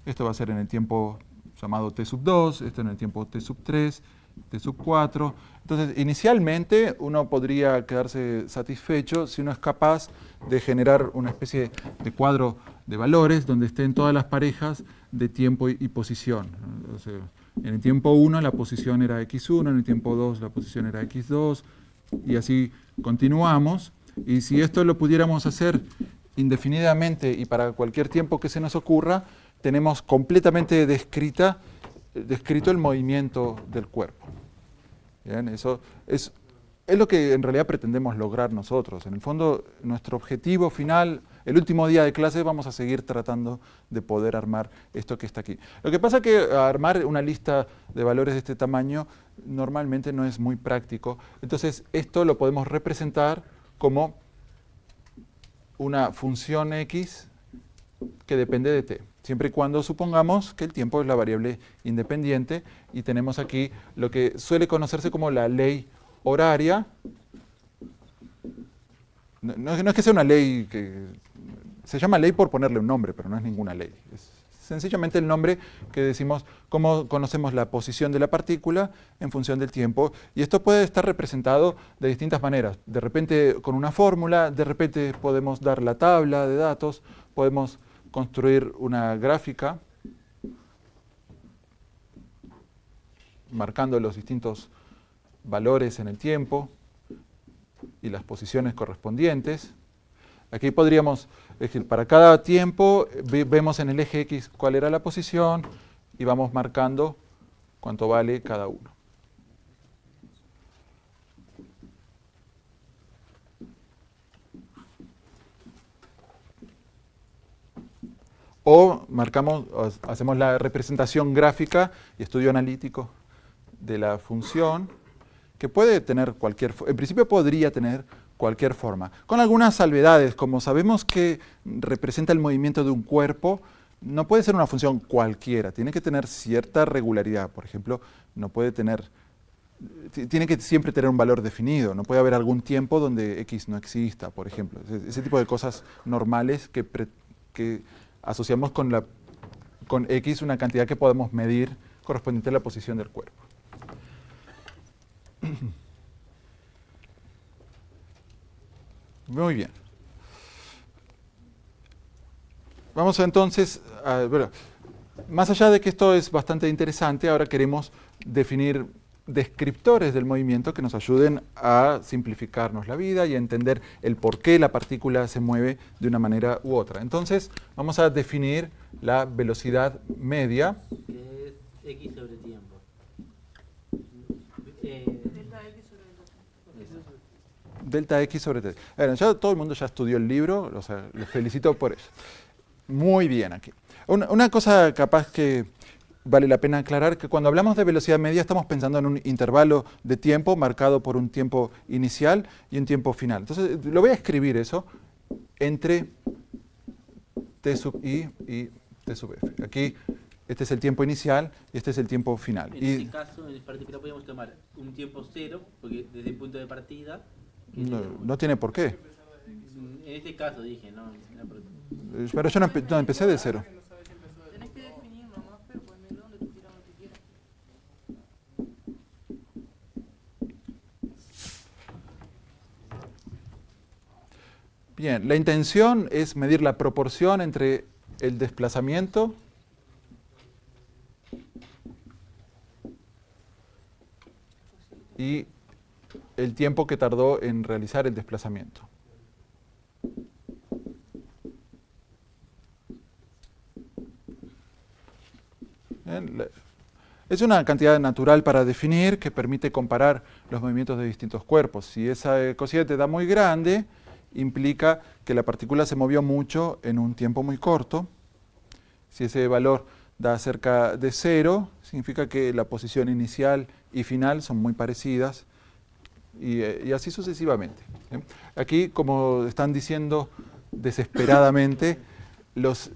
esto va a ser en el tiempo llamado t sub 2, esto en el tiempo t sub 3, t sub 4. Entonces, inicialmente uno podría quedarse satisfecho si uno es capaz de generar una especie de cuadro de valores donde estén todas las parejas de tiempo y posición. O sea, en el tiempo 1 la posición era x1, en el tiempo 2 la posición era x2, y así continuamos. Y si esto lo pudiéramos hacer indefinidamente y para cualquier tiempo que se nos ocurra, tenemos completamente descrito el movimiento del cuerpo. Bien, eso es lo que en realidad pretendemos lograr nosotros. En el fondo, nuestro objetivo final, el último día de clase, vamos a seguir tratando de poder armar esto que está aquí. Lo que pasa es que armar una lista de valores de este tamaño normalmente no es muy práctico. Entonces, esto lo podemos representar como una función x que depende de t, siempre y cuando supongamos que el tiempo es la variable independiente y tenemos aquí lo que suele conocerse como la ley horaria. No es que sea una ley que se llama ley por ponerle un nombre, pero no es ninguna ley. Es sencillamente el nombre que decimos cómo conocemos la posición de la partícula en función del tiempo. Y esto puede estar representado de distintas maneras. De repente con una fórmula, de repente podemos dar la tabla de datos, podemos construir una gráfica marcando los distintos valores en el tiempo y las posiciones correspondientes. Aquí podríamos, es decir, para cada tiempo vemos en el eje X cuál era la posición y vamos marcando cuánto vale cada uno. O hacemos la representación gráfica y estudio analítico de la función, que puede tener en principio podría tener cualquier forma, con algunas salvedades. Como sabemos que representa el movimiento de un cuerpo, no puede ser una función cualquiera, tiene que tener cierta regularidad. Por ejemplo, tiene que siempre tener un valor definido, no puede haber algún tiempo donde x no exista, por ejemplo. Ese tipo de cosas normales que asociamos con x una cantidad que podemos medir correspondiente a la posición del cuerpo. Muy bien. Vamos entonces bueno, más allá de que esto es bastante interesante, ahora queremos definir descriptores del movimiento que nos ayuden a simplificarnos la vida y a entender el por qué la partícula se mueve de una manera u otra. Entonces, vamos a definir la velocidad media. Que es x sobre tiempo. Delta X sobre delta T. Delta X sobre T. Bueno, ya todo el mundo ya estudió el libro, o sea, les felicito por eso. Muy bien aquí. Una cosa capaz que vale la pena aclarar, que cuando hablamos de velocidad media estamos pensando en un intervalo de tiempo marcado por un tiempo inicial y un tiempo final. Entonces, lo voy a escribir eso entre t sub i y t sub f. Aquí este es el tiempo inicial y este es el tiempo final. En este caso, en particular, podemos tomar un tiempo cero, porque desde el punto de partida... No tiene por qué. En este caso dije, no. Pero yo no empecé de cero. Tenés que definir nomás, pero ponelo donde tú quieras, donde quieras. Bien, la intención es medir la proporción entre el desplazamiento y el tiempo que tardó en realizar el desplazamiento. Bien, es una cantidad natural para definir que permite comparar los movimientos de distintos cuerpos. Si esa cociente da muy grande, implica que la partícula se movió mucho en un tiempo muy corto. Si ese valor da cerca de 0, significa que la posición inicial y final son muy parecidas, y así sucesivamente. Aquí, como están diciendo desesperadamente,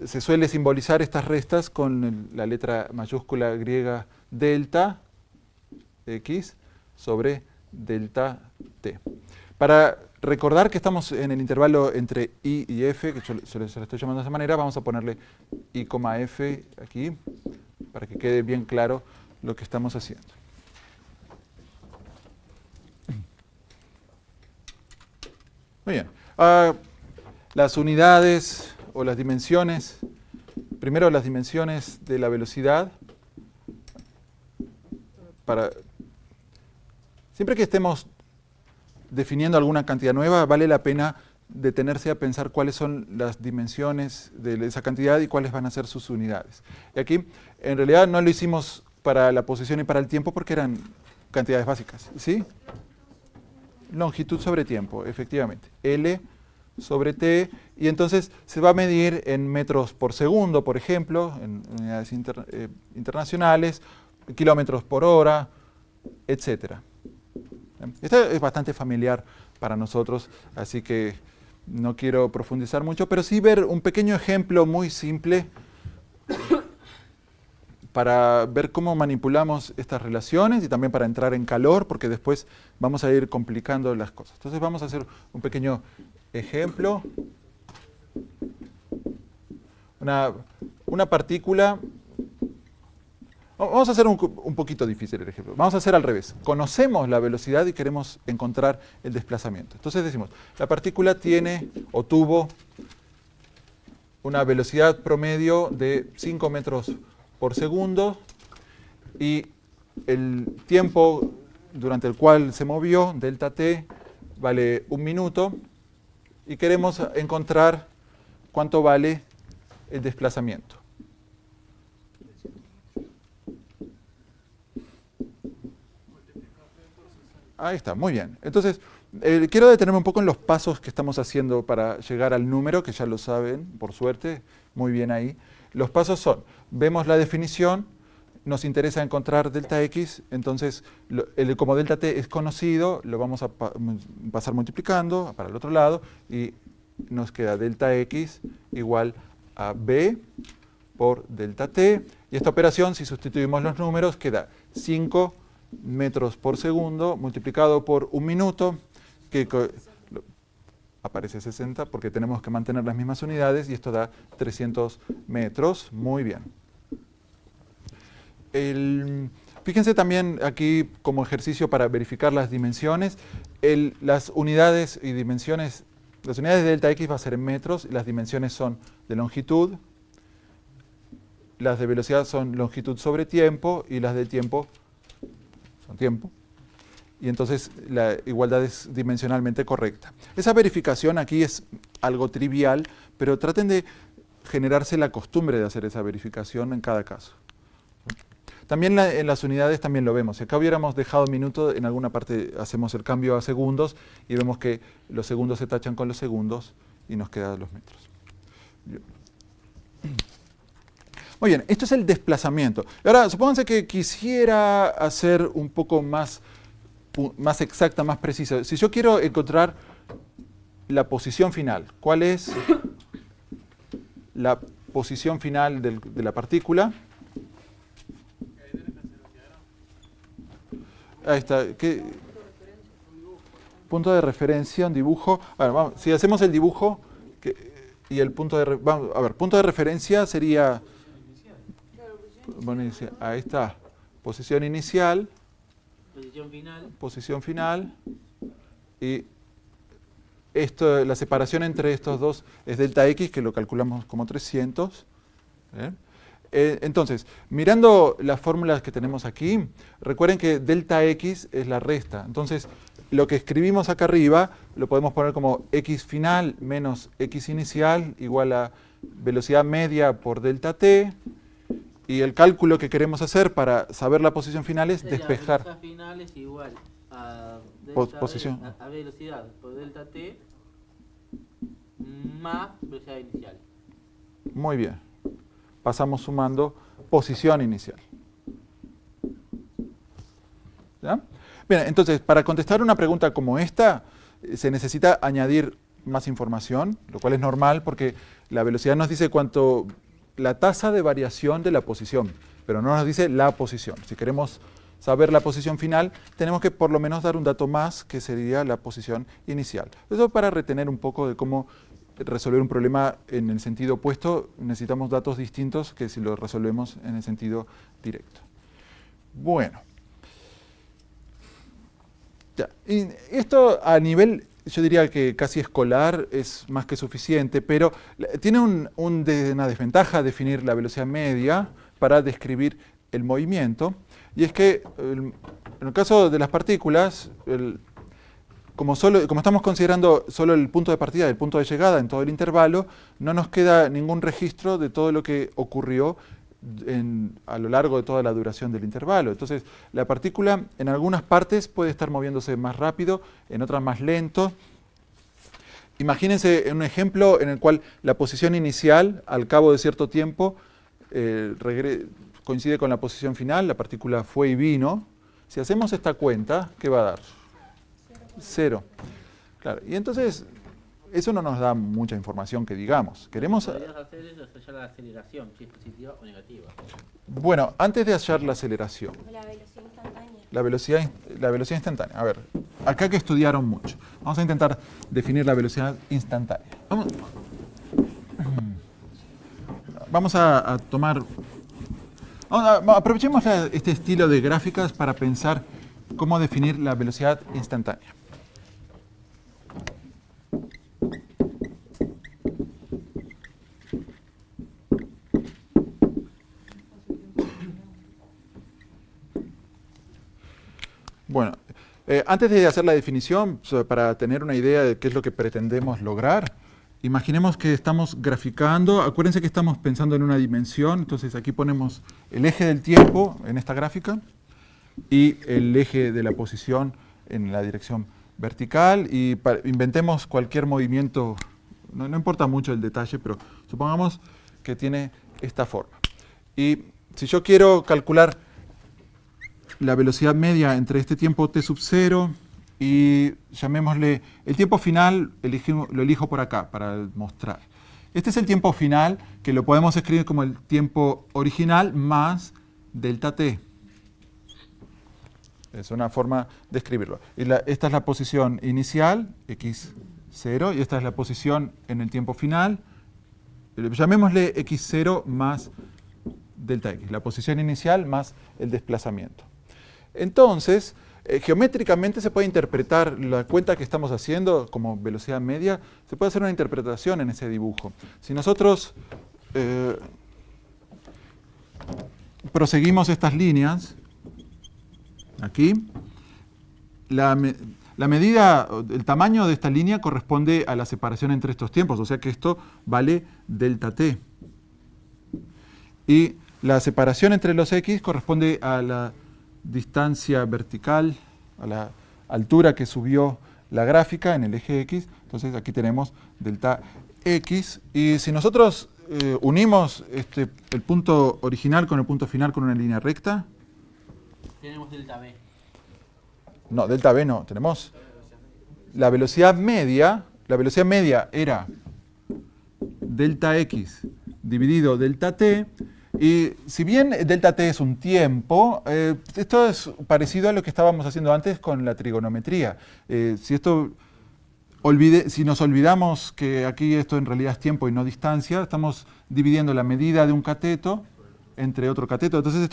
se suele simbolizar estas restas con la letra mayúscula griega delta x sobre delta t. Para recordar que estamos en el intervalo entre i y f, que yo se lo estoy llamando de esa manera, vamos a ponerle i, f aquí, para que quede bien claro lo que estamos haciendo. Muy bien. Las unidades o las dimensiones, primero las dimensiones de la velocidad. Siempre que estemos definiendo alguna cantidad nueva, vale la pena detenerse a pensar cuáles son las dimensiones de esa cantidad y cuáles van a ser sus unidades. Y aquí, en realidad, no lo hicimos para la posición y para el tiempo porque eran cantidades básicas, ¿sí? Longitud sobre tiempo, efectivamente. L sobre t, y entonces se va a medir en metros por segundo, por ejemplo, en unidades internacionales, kilómetros por hora, etc. Esto es bastante familiar para nosotros, así que no quiero profundizar mucho, pero sí ver un pequeño ejemplo muy simple para ver cómo manipulamos estas relaciones y también para entrar en calor, porque después vamos a ir complicando las cosas. Entonces vamos a hacer un pequeño ejemplo. Una partícula. Vamos a hacer un poquito difícil el ejemplo. Vamos a hacer al revés. Conocemos la velocidad y queremos encontrar el desplazamiento. Entonces decimos, la partícula tiene o tuvo una velocidad promedio de 5 metros por segundo y el tiempo durante el cual se movió, delta t, vale 1 minuto, y queremos encontrar cuánto vale el desplazamiento. Ahí está, muy bien. Entonces, quiero detenerme un poco en los pasos que estamos haciendo para llegar al número, que ya lo saben, por suerte, muy bien ahí. Los pasos son, vemos la definición, nos interesa encontrar delta x, entonces como delta t es conocido, lo vamos a pasar multiplicando para el otro lado y nos queda delta x igual a b por delta t. Y esta operación, si sustituimos los números, queda 5 metros por segundo multiplicado por 1 minuto, que aparece 60 porque tenemos que mantener las mismas unidades y esto da 300 metros. Muy bien. Fíjense también aquí como ejercicio para verificar las dimensiones, las unidades y dimensiones, las unidades de delta x va a ser en metros, las dimensiones son de longitud, las de velocidad son longitud sobre tiempo y las del tiempo son tiempo. Y entonces la igualdad es dimensionalmente correcta. Esa verificación aquí es algo trivial, pero traten de generarse la costumbre de hacer esa verificación en cada caso. También en las unidades también lo vemos. Si acá hubiéramos dejado minuto, en alguna parte hacemos el cambio a segundos y vemos que los segundos se tachan con los segundos y nos quedan los metros. Muy bien, esto es el desplazamiento. Ahora, supónganse que quisiera hacer un poco más exacta, más precisa. Si yo quiero encontrar la posición final, ¿cuál es la posición final de la partícula? Ahí está. Punto de referencia, un dibujo. A ver, vamos, si hacemos el dibujo y el punto de punto de referencia sería, bueno, ahí está, posición inicial. Posición final. Y esto, la separación entre estos dos es delta x, que lo calculamos como 300. Entonces, mirando las fórmulas que tenemos aquí, recuerden que delta x es la resta. Entonces, lo que escribimos acá arriba lo podemos poner como x final menos x inicial igual a velocidad media por delta t. Y el cálculo que queremos hacer para saber la posición final es Sería despejar. velocidad final es igual a, Posición. a velocidad por delta t más velocidad inicial. Muy bien. Pasamos sumando posición inicial. ¿Ya? Bien, entonces, para contestar una pregunta como esta, se necesita añadir más información, lo cual es normal porque la velocidad nos dice cuánto la tasa de variación de la posición, pero no nos dice la posición. Si queremos saber la posición final, tenemos que por lo menos dar un dato más, que sería la posición inicial. Eso para retener un poco de cómo resolver un problema en el sentido opuesto, necesitamos datos distintos que si lo resolvemos en el sentido directo. Bueno. Ya. Y esto a nivel, yo diría que casi escolar, es más que suficiente, pero tiene una desventaja definir la velocidad media para describir el movimiento, y es que en el caso de las partículas, como estamos considerando solo el punto de partida y el punto de llegada en todo el intervalo, no nos queda ningún registro de todo lo que ocurrió a lo largo de toda la duración del intervalo. Entonces, la partícula en algunas partes puede estar moviéndose más rápido, en otras más lento. Imagínense un ejemplo en el cual la posición inicial, al cabo de cierto tiempo, coincide con la posición final, la partícula fue y vino. Si hacemos esta cuenta, ¿qué va a dar? 0. Claro, y entonces eso no nos da mucha información que digamos. Queremos... Podrías hacer eso, hallar la aceleración, si es positiva o negativa. Bueno, antes de hallar la aceleración, La velocidad instantánea. la velocidad instantánea. A ver, acá que estudiaron mucho. Vamos a intentar definir la velocidad instantánea. Vamos a tomar... aprovechemos este estilo de gráficas para pensar cómo definir la velocidad instantánea. Bueno, antes de hacer la definición, para tener una idea de qué es lo que pretendemos lograr, imaginemos que estamos graficando, acuérdense que estamos pensando en una dimensión, entonces aquí ponemos el eje del tiempo en esta gráfica y el eje de la posición en la dirección vertical, y inventemos cualquier movimiento, no importa mucho el detalle, pero supongamos que tiene esta forma. Y si yo quiero calcular la velocidad media entre este tiempo t sub 0 y llamémosle el tiempo final, lo elijo por acá para mostrar. Este es el tiempo final, que lo podemos escribir como el tiempo original más delta t. Es una forma de escribirlo. Y esta es la posición inicial, x0, y esta es la posición en el tiempo final. Llamémosle x0 más delta x, la posición inicial más el desplazamiento. Entonces, geométricamente se puede interpretar la cuenta que estamos haciendo como velocidad media, se puede hacer una interpretación en ese dibujo. Si nosotros proseguimos estas líneas, aquí, la medida, el tamaño de esta línea corresponde a la separación entre estos tiempos, o sea que esto vale delta t. Y la separación entre los x corresponde a la distancia vertical, a la altura que subió la gráfica en el eje x. Entonces aquí tenemos delta x, y si nosotros unimos el punto original con el punto final con una línea recta, Tenemos delta b. no, delta b no, tenemos la velocidad media era delta x dividido delta t. Y si bien delta t es un tiempo, esto es parecido a lo que estábamos haciendo antes con la trigonometría. Si nos olvidamos que aquí esto en realidad es tiempo y no distancia, estamos dividiendo la medida de un cateto entre otro cateto. Entonces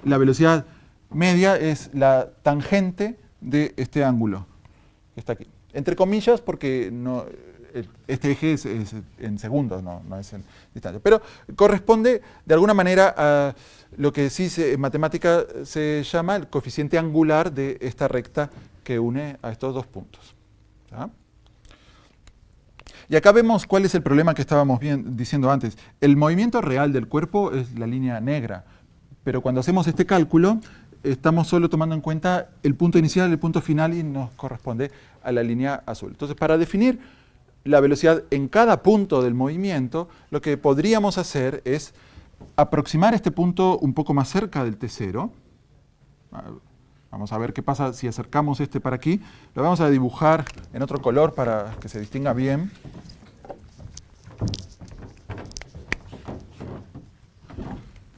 la velocidad media es la tangente de este ángulo que está aquí. Entre comillas, porque no... Este eje es en segundos, no es en distancia. Pero corresponde de alguna manera a lo que sí en matemática se llama el coeficiente angular de esta recta que une a estos dos puntos. ¿Tá? Y acá vemos cuál es el problema que estábamos diciendo antes. El movimiento real del cuerpo es la línea negra, pero cuando hacemos este cálculo estamos solo tomando en cuenta el punto inicial, el punto final y nos corresponde a la línea azul. Entonces, para definir la velocidad en cada punto del movimiento, lo que podríamos hacer es aproximar este punto un poco más cerca del T0. Vamos a ver qué pasa si acercamos este para aquí. Lo vamos a dibujar en otro color para que se distinga bien.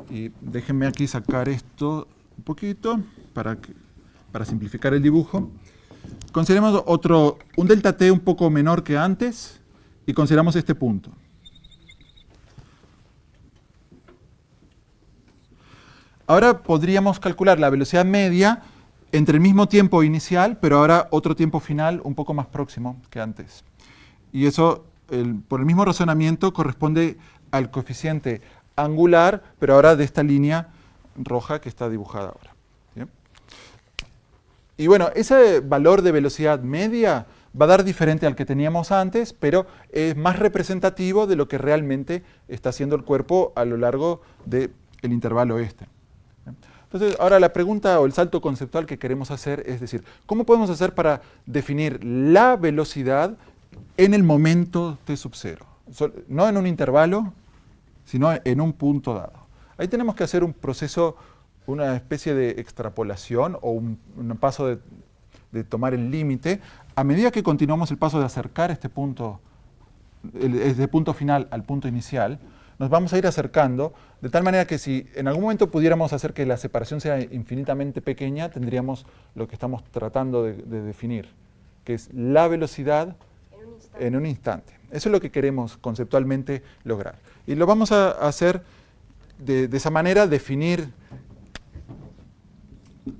Y déjenme aquí sacar esto un poquito para simplificar el dibujo. Consideremos un delta t un poco menor que antes y consideramos este punto. Ahora podríamos calcular la velocidad media entre el mismo tiempo inicial, pero ahora otro tiempo final un poco más próximo que antes. Y eso, por el mismo razonamiento, corresponde al coeficiente angular, pero ahora de esta línea roja que está dibujada ahora. ¿Bien? Y bueno, ese valor de velocidad media va a dar diferente al que teníamos antes, pero es más representativo de lo que realmente está haciendo el cuerpo a lo largo del intervalo este. Entonces, ahora la pregunta o el salto conceptual que queremos hacer es decir, ¿cómo podemos hacer para definir la velocidad en el momento t sub 0? No en un intervalo, sino en un punto dado. Ahí tenemos que hacer un proceso, una especie de extrapolación o un paso de tomar el límite. A medida que continuamos el paso de acercar este punto final al punto inicial, nos vamos a ir acercando, de tal manera que si en algún momento pudiéramos hacer que la separación sea infinitamente pequeña, tendríamos lo que estamos tratando de definir, que es la velocidad en un instante. Eso es lo que queremos conceptualmente lograr. Y lo vamos a hacer de esa manera, definir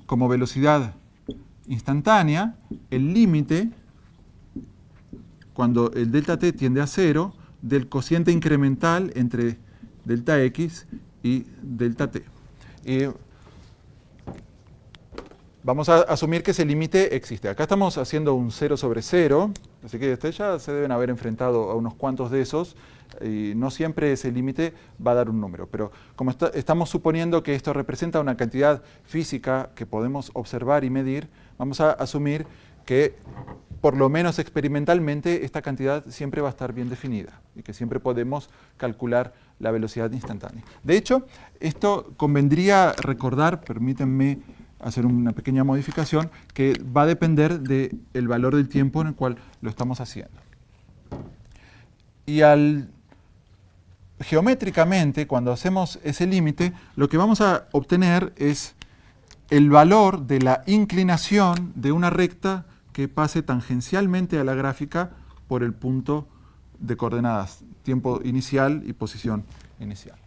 como velocidad instantánea el límite, cuando el delta t tiende a 0, del cociente incremental entre delta x y delta t. Y vamos a asumir que ese límite existe. Acá estamos haciendo un 0 sobre 0, así que ustedes ya se deben haber enfrentado a unos cuantos de esos, y no siempre ese límite va a dar un número. Pero como estamos suponiendo que esto representa una cantidad física que podemos observar y medir, vamos a asumir que por lo menos experimentalmente esta cantidad siempre va a estar bien definida y que siempre podemos calcular la velocidad instantánea. De hecho, esto convendría recordar, permítanme hacer una pequeña modificación, que va a depender del valor del tiempo en el cual lo estamos haciendo. Y geométricamente, cuando hacemos ese límite, lo que vamos a obtener es el valor de la inclinación de una recta que pase tangencialmente a la gráfica por el punto de coordenadas, tiempo inicial y posición inicial.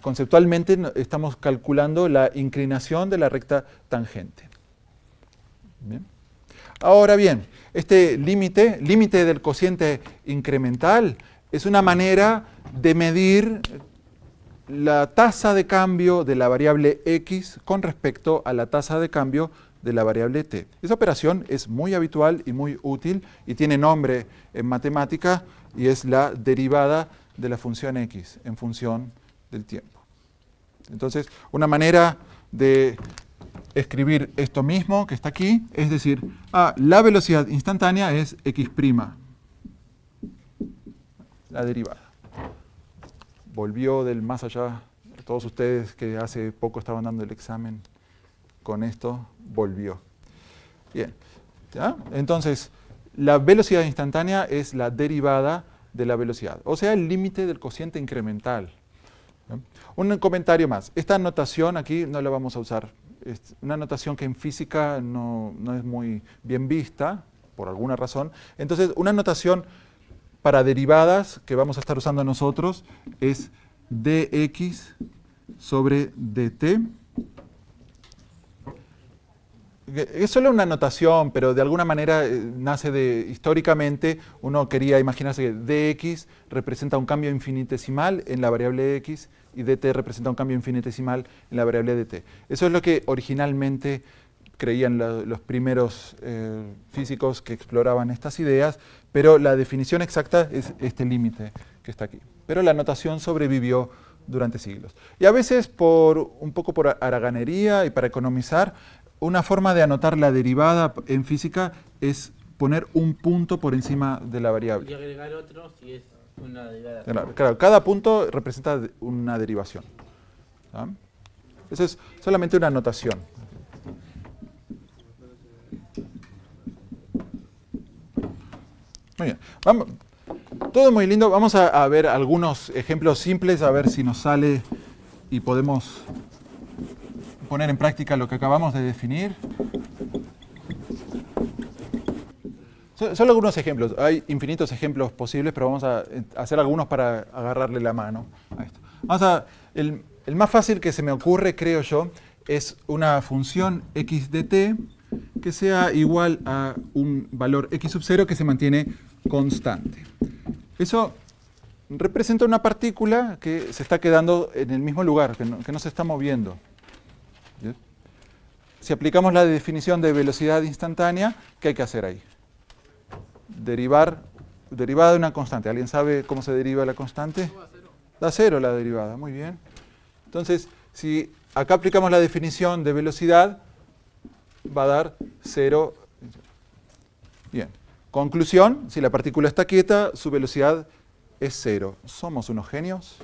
Conceptualmente estamos calculando la inclinación de la recta tangente. ¿Bien? Ahora bien, este límite del cociente incremental, es una manera de medir la tasa de cambio de la variable x con respecto a la tasa de cambio de la variable t. Esa operación es muy habitual y muy útil y tiene nombre en matemática y es la derivada de la función x en función del tiempo. Entonces, una manera de escribir esto mismo que está aquí es decir, la velocidad instantánea es x', la derivada. Volvió del más allá. Todos ustedes que hace poco estaban dando el examen con esto, volvió. Bien. ¿Ya? Entonces, la velocidad instantánea es la derivada de la velocidad, o sea, el límite del cociente incremental. ¿Ya? Un comentario más. Esta notación aquí no la vamos a usar. Es una notación que en física no es muy bien vista, por alguna razón. Entonces, una notación para derivadas que vamos a estar usando nosotros es dx sobre dt. Es solo una notación, pero de alguna manera nace históricamente, uno quería imaginarse que dx representa un cambio infinitesimal en la variable x y dt representa un cambio infinitesimal en la variable dt. Eso es lo que originalmente creían los primeros físicos que exploraban estas ideas, pero la definición exacta es este límite que está aquí. Pero la notación sobrevivió durante siglos. Y a veces, un poco por haraganería y para economizar, una forma de anotar la derivada en física es poner un punto por encima de la Y variable. agregar otro si es una derivada. Claro, cada punto representa una derivación. ¿Ah? Eso es solamente una anotación. Muy bien. Todo muy lindo. Vamos a ver algunos ejemplos simples, a ver si nos sale y podemos poner en práctica lo que acabamos de definir. Solo algunos ejemplos. Hay infinitos ejemplos posibles, pero vamos a hacer algunos para agarrarle la mano a esto. El más fácil que se me ocurre, creo yo, es una función x de t que sea igual a un valor x sub 0 que se mantiene constante. Eso representa una partícula que se está quedando en el mismo lugar, que no se está moviendo. ¿Bien? Si aplicamos la definición de velocidad instantánea, ¿qué hay que hacer ahí? Derivada de una constante. ¿Alguien sabe cómo se deriva la constante? Da cero la derivada, muy bien. Entonces, si acá aplicamos la definición de velocidad, va a dar 0. Bien. Conclusión, si la partícula está quieta, su velocidad es 0. ¿Somos unos genios?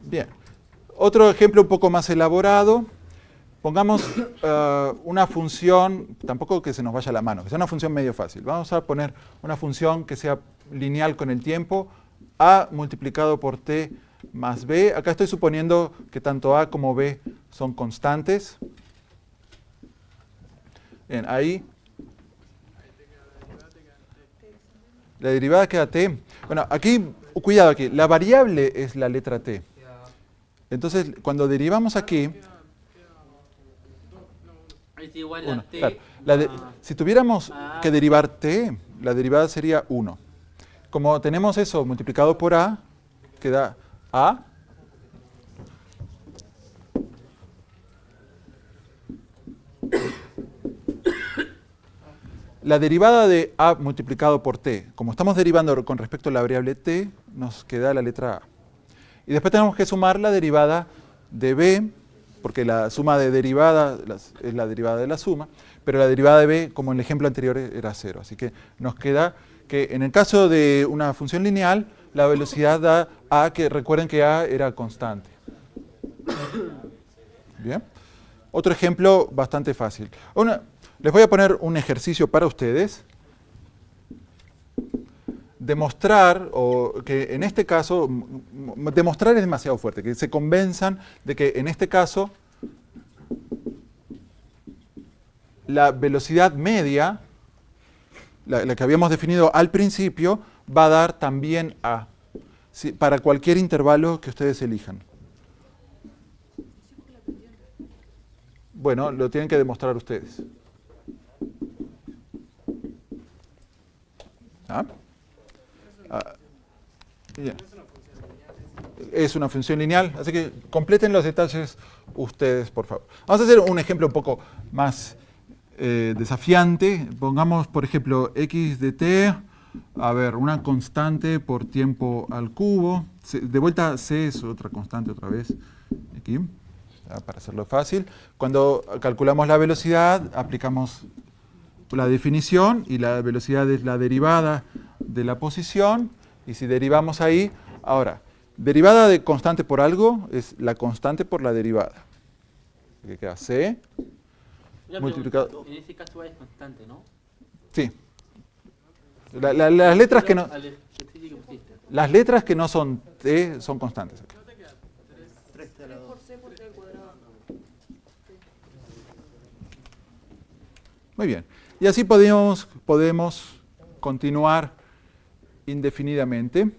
Bien. Otro ejemplo un poco más elaborado. Pongamos una función, tampoco que se nos vaya la mano, que sea una función medio fácil. Vamos a poner una función que sea lineal con el tiempo, a multiplicado por t más b. Acá estoy suponiendo que tanto a como b son constantes. Bien, ahí la derivada queda t. Bueno, aquí, cuidado aquí, la variable es la letra t. Entonces, cuando derivamos aquí, Es igual uno, a t. claro, si tuviéramos que derivar t, la derivada sería 1. Como tenemos eso multiplicado por a, queda a. La derivada de a multiplicado por t, como estamos derivando con respecto a la variable t, nos queda la letra a. Y después tenemos que sumar la derivada de b, porque la suma de derivada es la derivada de la suma, pero la derivada de b, como en el ejemplo anterior, era 0. Así que nos queda que en el caso de una función lineal, la velocidad da a, que recuerden que a era constante. Bien. Otro ejemplo bastante fácil. Les voy a poner un ejercicio para ustedes. Demostrar, o que en este caso, demostrar es demasiado fuerte, que se convenzan de que en este caso la velocidad media, la que habíamos definido al principio, va a dar también a, ¿sí? Para cualquier intervalo que ustedes elijan. Bueno, lo tienen que demostrar ustedes. ¿Ah? Bien. Es una función lineal, así que completen los detalles ustedes, por favor. Vamos a hacer un ejemplo un poco más desafiante. Pongamos, por ejemplo, x de t, a ver, una constante por tiempo al cubo. De vuelta, c es otra constante otra vez, aquí, para hacerlo fácil. Cuando calculamos la velocidad, aplicamos la definición, y la velocidad es la derivada de la posición, y si derivamos ahí, ahora, derivada de constante por algo es la constante por la derivada. Que queda c multiplicado. En ese caso es constante, ¿no? Sí. Las letras que no, Al ejercicio que pusiste. las letras que no son t son constantes. 3 por c por t al cuadrado. Muy bien. Y así podemos continuar indefinidamente.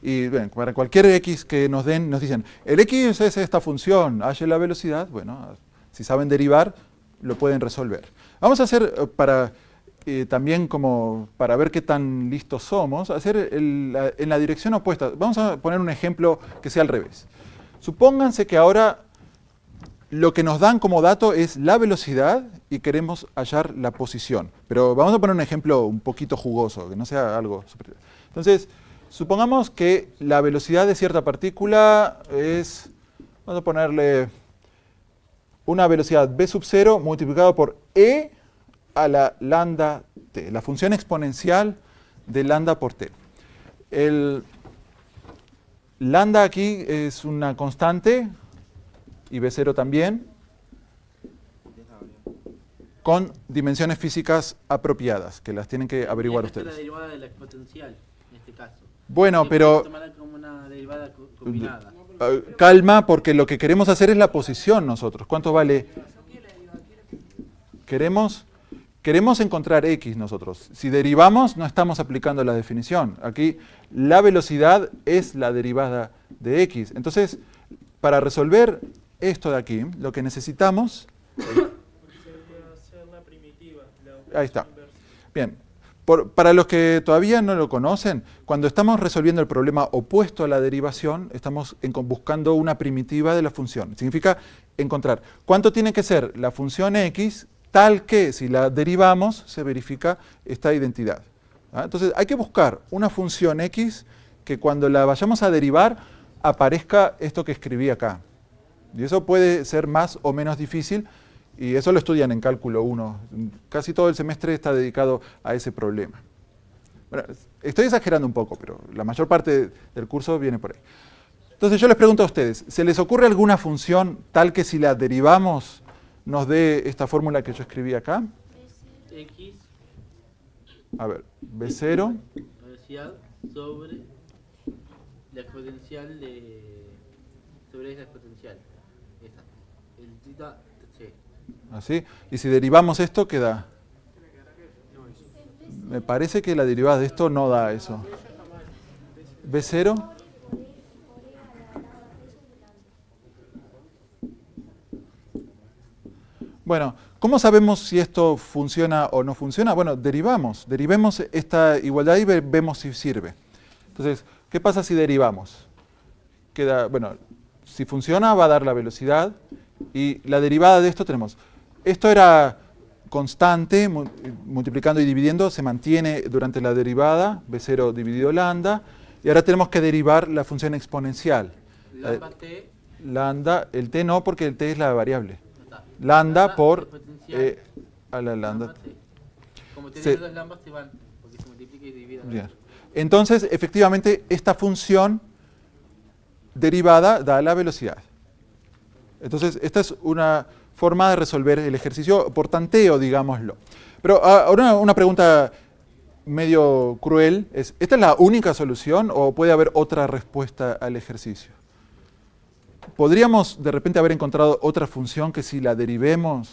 Y bueno, para cualquier x que nos den, nos dicen, el x es esta función, halle la velocidad. Bueno, si saben derivar, lo pueden resolver. Vamos a hacer, también como para ver qué tan listos somos, hacer en la dirección opuesta. Vamos a poner un ejemplo que sea al revés. Supónganse que ahora lo que nos dan como dato es la velocidad y queremos hallar la posición. Pero vamos a poner un ejemplo un poquito jugoso, que no sea algo super... Entonces, supongamos que la velocidad de cierta partícula es, vamos a ponerle una velocidad v sub 0 multiplicado por e a la lambda t, la función exponencial de lambda por t. El lambda aquí es una constante, y v0 también, con dimensiones físicas apropiadas, que las tienen que averiguar Esta es la ustedes. derivada de la exponencial, en este caso. Bueno, Se pero puede tomar como una derivada combinada. calma, porque lo que queremos hacer es la posición nosotros. ¿Cuánto vale? Queremos encontrar x nosotros. Si derivamos, no estamos aplicando la definición. Aquí la velocidad es la derivada de x. Entonces, para resolver esto de aquí, lo que necesitamos... Ahí está. Bien. Para los que todavía no lo conocen, cuando estamos resolviendo el problema opuesto a la derivación, estamos buscando una primitiva de la función. Significa encontrar cuánto tiene que ser la función x tal que si la derivamos se verifica esta identidad. ¿Ah? Entonces hay que buscar una función x que cuando la vayamos a derivar aparezca esto que escribí acá. Y eso puede ser más o menos difícil, y eso lo estudian en cálculo 1. Casi todo el semestre está dedicado a ese problema. Bueno, estoy exagerando un poco, pero la mayor parte del curso viene por ahí. Entonces yo les pregunto a ustedes, ¿se les ocurre alguna función tal que si la derivamos nos dé esta fórmula que yo escribí acá? X, A ver, B0. velocidad sobre la exponencial de... sobre esa exponencial. Esa. El tita c. Así. Y si derivamos esto, ¿qué da? Me parece que la derivada de esto no da eso. B0. Bueno, ¿cómo sabemos si esto funciona o no funciona? Bueno, derivemos esta igualdad y vemos si sirve. Entonces, ¿qué pasa si derivamos? Queda, bueno, si funciona va a dar la velocidad y la derivada de esto tenemos. Esto era constante, multiplicando y dividiendo, se mantiene durante la derivada, B0 dividido lambda, y ahora tenemos que derivar la función exponencial. Lambda t. Lambda, el t no, porque el t es la variable. No está. Lambda por exponencial, a la lambda. lambda t. Como Se- tiene dos lambdas se van, porque se multiplica y divide. Bien. Entonces, efectivamente, esta función derivada da la velocidad. Entonces, esta es una forma de resolver el ejercicio por tanteo, digámoslo. Pero ahora una pregunta medio cruel es, ¿esta es la única solución o puede haber otra respuesta al ejercicio? ¿Podríamos de repente haber encontrado otra función que si la derivamos,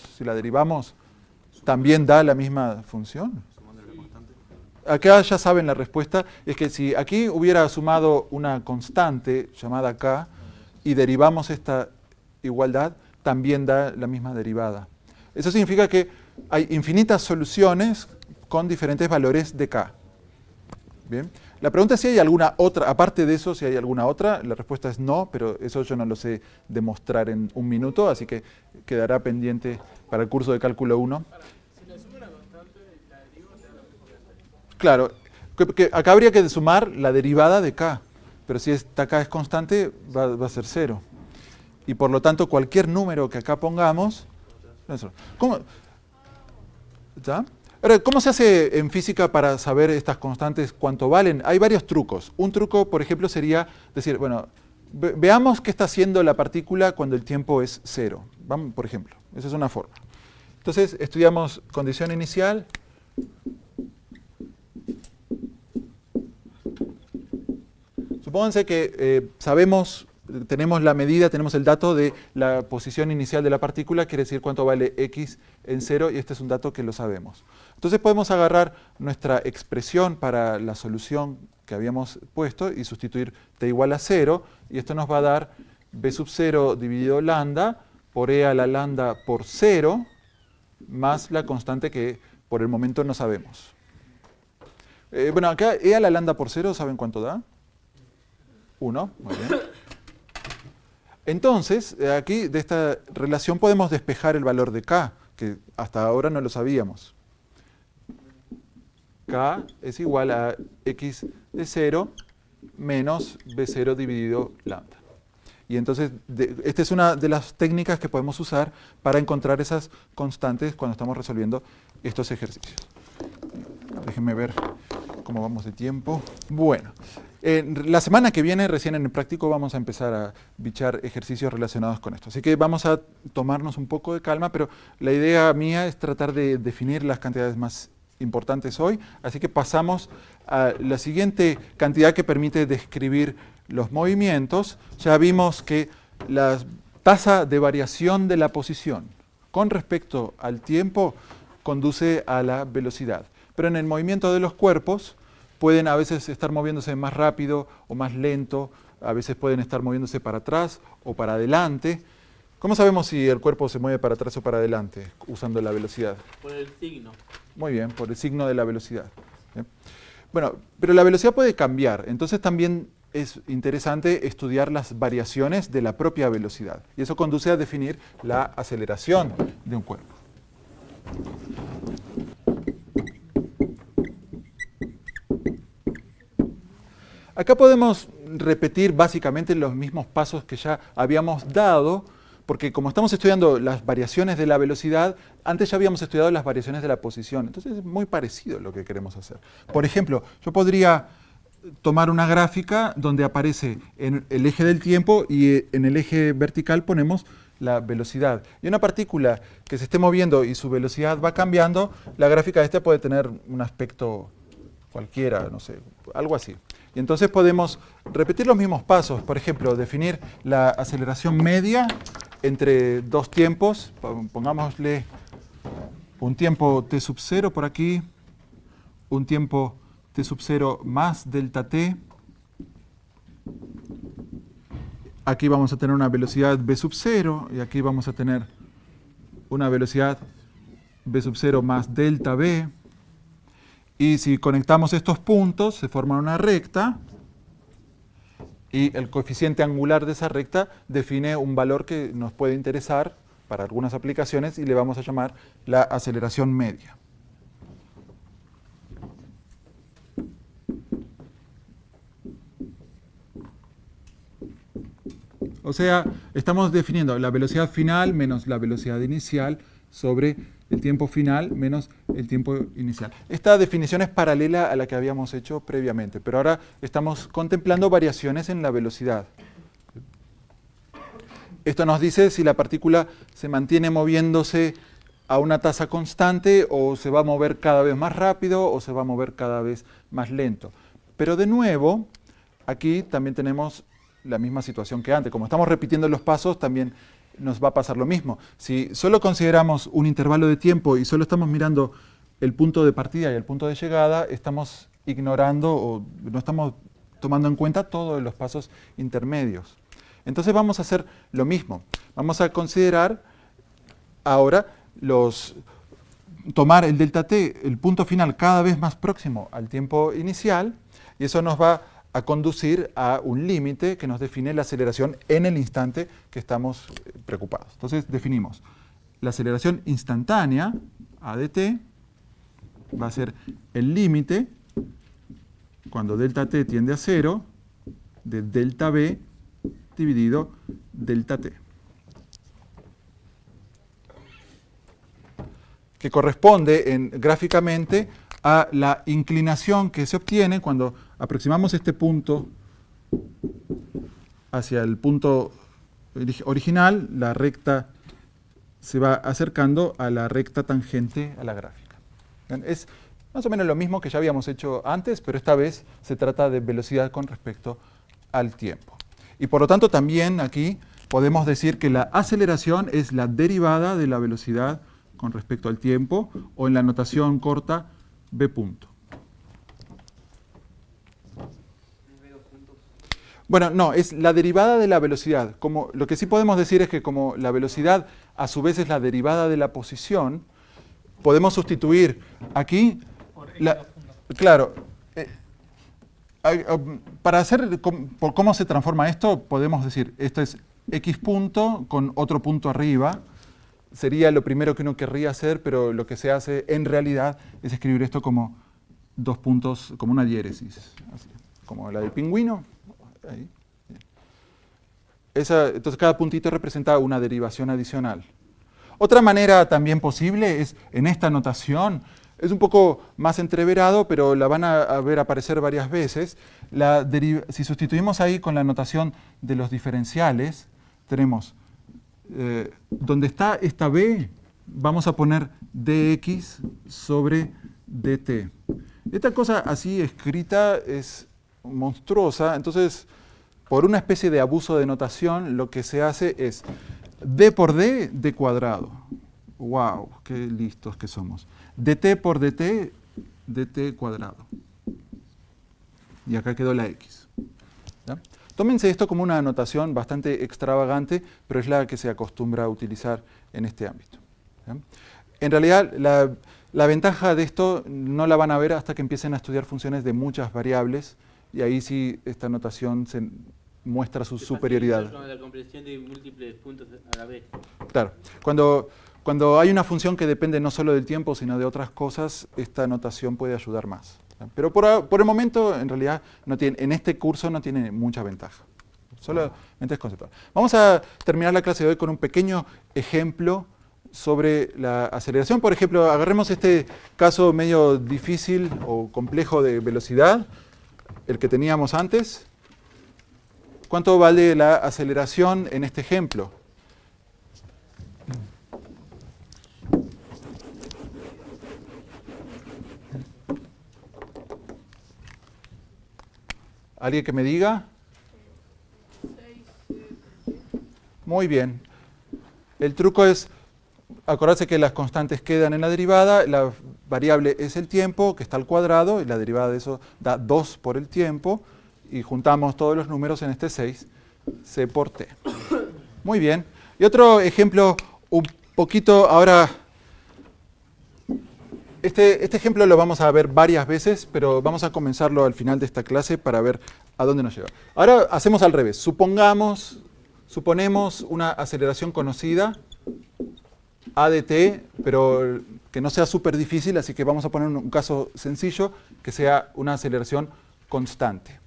también da la misma función? Acá ya saben la respuesta, es que si aquí hubiera sumado una constante llamada k y derivamos esta igualdad, también da la misma derivada. Eso significa que hay infinitas soluciones con diferentes valores de k. Bien. La pregunta es si hay alguna otra, aparte de eso, si hay alguna otra, la respuesta es no, pero eso yo no lo sé demostrar en un minuto, así que quedará pendiente para el curso de cálculo 1. Claro, que acá habría que sumar la derivada de k, pero si esta k es constante, va a ser 0. Y por lo tanto, cualquier número que acá pongamos... ¿Cómo? ¿Ya? Ahora, ¿cómo se hace en física para saber estas constantes cuánto valen? Hay varios trucos. Un truco, por ejemplo, sería decir, bueno, veamos qué está haciendo la partícula cuando el tiempo es 0. Vamos, por ejemplo, esa es una forma. Entonces, estudiamos condición inicial. Supónganse que tenemos la medida, tenemos el dato de la posición inicial de la partícula, quiere decir cuánto vale x en 0, y este es un dato que lo sabemos. Entonces podemos agarrar nuestra expresión para la solución que habíamos puesto y sustituir t igual a 0, y esto nos va a dar b sub 0 dividido lambda por e a la lambda por 0, más la constante que por el momento no sabemos. Bueno, acá e a la lambda por 0, ¿saben cuánto da? 1, muy bien. Entonces, aquí de esta relación podemos despejar el valor de k, que hasta ahora no lo sabíamos. K es igual a x de 0 menos b0 dividido lambda. Y entonces, esta es una de las técnicas que podemos usar para encontrar esas constantes cuando estamos resolviendo estos ejercicios. Déjenme ver cómo vamos de tiempo. Bueno, la semana que viene, recién en el práctico, vamos a empezar a bichar ejercicios relacionados con esto. Así que vamos a tomarnos un poco de calma, pero la idea mía es tratar de definir las cantidades más importantes hoy. Así que pasamos a la siguiente cantidad que permite describir los movimientos. Ya vimos que la tasa de variación de la posición con respecto al tiempo conduce a la velocidad. Pero en el movimiento de los cuerpos pueden a veces estar moviéndose más rápido o más lento, a veces pueden estar moviéndose para atrás o para adelante. ¿Cómo sabemos si el cuerpo se mueve para atrás o para adelante usando la velocidad? Por el signo. Muy bien, por el signo de la velocidad. ¿Bien? Bueno, pero la velocidad puede cambiar, entonces también es interesante estudiar las variaciones de la propia velocidad. Y eso conduce a definir la aceleración de un cuerpo. Acá podemos repetir básicamente los mismos pasos que ya habíamos dado, porque como estamos estudiando las variaciones de la velocidad, antes ya habíamos estudiado las variaciones de la posición. Entonces es muy parecido lo que queremos hacer. Por ejemplo, yo podría tomar una gráfica donde aparece en el eje del tiempo y en el eje vertical ponemos la velocidad. Y una partícula que se esté moviendo y su velocidad va cambiando, la gráfica esta puede tener un aspecto cualquiera, no sé, algo así. Y entonces podemos repetir los mismos pasos. Por ejemplo, definir la aceleración media entre dos tiempos. Pongámosle un tiempo t sub 0 por aquí, un tiempo t sub 0 más delta t. Aquí vamos a tener una velocidad v sub 0 y aquí vamos a tener una velocidad v sub 0 más delta v. Y si conectamos estos puntos, se forma una recta y el coeficiente angular de esa recta define un valor que nos puede interesar para algunas aplicaciones y le vamos a llamar la aceleración media. O sea, estamos definiendo la velocidad final menos la velocidad inicial sobre el tiempo final menos el tiempo inicial. Esta definición es paralela a la que habíamos hecho previamente, pero ahora estamos contemplando variaciones en la velocidad. Esto nos dice si la partícula se mantiene moviéndose a una tasa constante o se va a mover cada vez más rápido o se va a mover cada vez más lento. Pero de nuevo, aquí también tenemos la misma situación que antes. Como estamos repitiendo los pasos, también nos va a pasar lo mismo. Si solo consideramos un intervalo de tiempo y solo estamos mirando el punto de partida y el punto de llegada, estamos ignorando o no estamos tomando en cuenta todos los pasos intermedios. Entonces vamos a hacer lo mismo. Vamos a considerar ahora tomar el delta t, el punto final, cada vez más próximo al tiempo inicial, y eso nos va a conducir a un límite que nos define la aceleración en el instante que estamos preocupados. Entonces definimos la aceleración instantánea, a de t, va a ser el límite, cuando delta t tiende a 0, de delta v dividido delta t. Que corresponde gráficamente a la inclinación que se obtiene cuando aproximamos este punto hacia el punto original, la recta se va acercando a la recta tangente a la gráfica. Es más o menos lo mismo que ya habíamos hecho antes, pero esta vez se trata de velocidad con respecto al tiempo. Y por lo tanto también aquí podemos decir que la aceleración es la derivada de la velocidad con respecto al tiempo, o en la notación corta, v punto. Bueno, no, es la derivada de la velocidad. Lo que sí podemos decir es que como la velocidad a su vez es la derivada de la posición, podemos sustituir aquí, claro, para hacer por cómo se transforma esto, podemos decir, esto es X punto con otro punto arriba. Sería lo primero que uno querría hacer, pero lo que se hace en realidad es escribir esto como dos puntos, como una diéresis, así, como la del pingüino. Ahí. Entonces cada puntito representa una derivación adicional. Otra manera también posible es en esta notación, es un poco más entreverado, pero la van a ver aparecer varias veces. Si sustituimos ahí con la notación de los diferenciales, tenemos, donde está esta b, vamos a poner dx sobre dt. Esta cosa así escrita es monstruosa, entonces por una especie de abuso de notación lo que se hace es d por d, d cuadrado. ¡Wow! ¡Qué listos que somos! dt por dt, dt cuadrado. Y acá quedó la x. ¿Ya? Tómense esto como una notación bastante extravagante, pero es la que se acostumbra a utilizar en este ámbito. ¿Ya? En realidad, la ventaja de esto no la van a ver hasta que empiecen a estudiar funciones de muchas variables, y ahí sí esta notación se muestra su superioridad. Con la comprensión de múltiples puntos a la vez. Claro. Cuando hay una función que depende no solo del tiempo, sino de otras cosas, esta notación puede ayudar más. Pero por el momento, en realidad, en este curso no tiene mucha ventaja. Solamente es conceptual. Vamos a terminar la clase de hoy con un pequeño ejemplo sobre la aceleración. Por ejemplo, agarremos este caso medio difícil o complejo de velocidad, el que teníamos antes. ¿Cuánto vale la aceleración en este ejemplo? ¿Alguien que me diga? 6, Muy bien. El truco es acordarse que las constantes quedan en la derivada, la variable es el tiempo, que está al cuadrado, y la derivada de eso da 2 por el tiempo, y juntamos todos los números en este 6, c por t. Muy bien. Y otro ejemplo un poquito, ahora, este ejemplo lo vamos a ver varias veces, pero vamos a comenzarlo al final de esta clase para ver a dónde nos lleva. Ahora hacemos al revés. Suponemos una aceleración conocida, a de t, pero que no sea súper difícil, así que vamos a poner un caso sencillo, que sea una aceleración constante.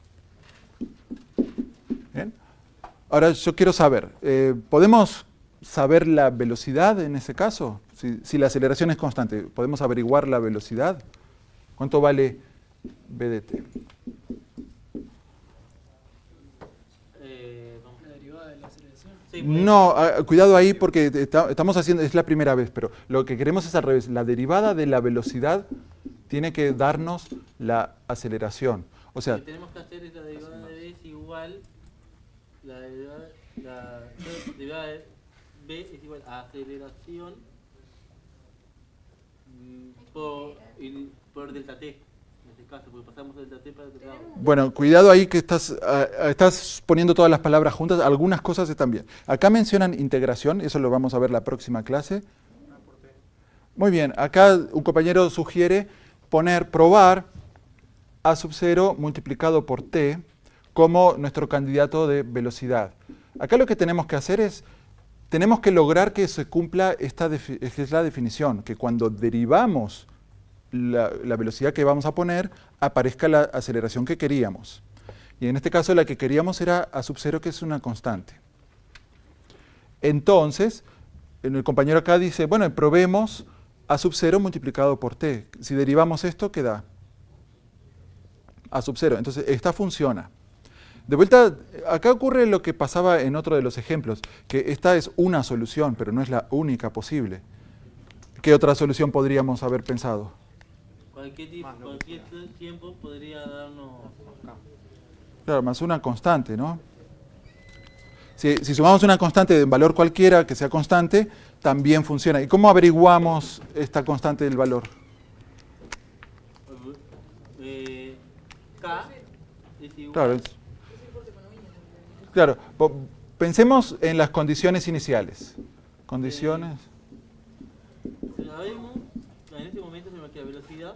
¿Bien? Ahora yo quiero saber, ¿podemos saber la velocidad en ese caso? Si la aceleración es constante, ¿podemos averiguar la velocidad? ¿Cuánto vale b de t? La derivada de la aceleración. Sí, No, cuidado ahí porque estamos haciendo, es la primera vez, pero lo que queremos es al revés. La derivada de la velocidad tiene que darnos la aceleración. O sea, lo que tenemos que hacer es la derivada de b es igual, la derivada de b es igual a aceleración por delta t, en este caso, porque pasamos delta t para el otro lado. bueno, cuidado ahí que estás poniendo todas las palabras juntas, algunas cosas están bien. Acá mencionan integración, eso lo vamos a ver la próxima clase. Muy bien, acá un compañero sugiere probar a sub 0 multiplicado por t como nuestro candidato de velocidad. Acá lo que tenemos que hacer es, tenemos que lograr que se cumpla que es la definición, que cuando derivamos la velocidad que vamos a poner, aparezca la aceleración que queríamos. Y en este caso la que queríamos era a sub 0, que es una constante. Entonces, el compañero acá dice, bueno, probemos a sub 0 multiplicado por t. Si derivamos esto, ¿qué da? A sub 0. Entonces, esta funciona. De vuelta, acá ocurre lo que pasaba en otro de los ejemplos, que esta es una solución, pero no es la única posible. ¿Qué otra solución podríamos haber pensado? Cualquier tiempo podría darnos... Claro, más una constante, ¿no? Si sumamos una constante de un valor cualquiera que sea constante, también funciona. ¿Y cómo averiguamos esta constante del valor? K es igual... Claro, claro, pensemos en las condiciones iniciales. Condiciones... Sabemos, en este momento se me queda velocidad,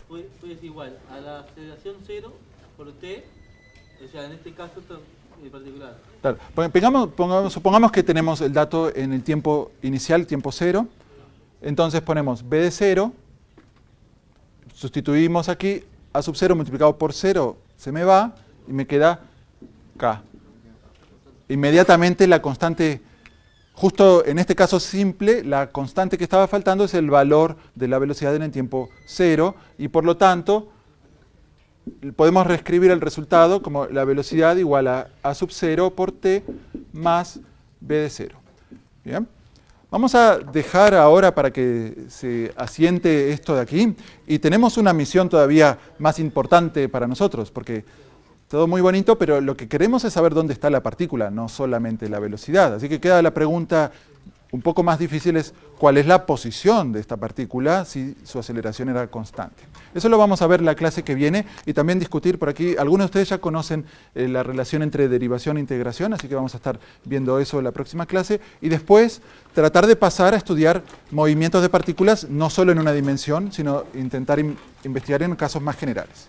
pues es igual a la aceleración 0 por t, o sea, en este caso en particular. Claro. Supongamos que tenemos el dato en el tiempo inicial, tiempo 0. Entonces ponemos b de 0, sustituimos aquí, a sub 0 multiplicado por 0 se me va y me queda k. Inmediatamente la constante, justo en este caso simple, la constante que estaba faltando es el valor de la velocidad en el tiempo 0 y por lo tanto podemos reescribir el resultado como la velocidad igual a sub 0 por t más b de 0. ¿Bien? Vamos a dejar ahora para que se asiente esto de aquí y tenemos una misión todavía más importante para nosotros porque todo muy bonito, pero lo que queremos es saber dónde está la partícula, no solamente la velocidad. Así que queda la pregunta un poco más difícil es cuál es la posición de esta partícula si su aceleración era constante. Eso lo vamos a ver en la clase que viene y también discutir por aquí. Algunos de ustedes ya conocen la relación entre derivación e integración, así que vamos a estar viendo eso en la próxima clase. Y después tratar de pasar a estudiar movimientos de partículas no solo en una dimensión, sino intentar investigar en casos más generales.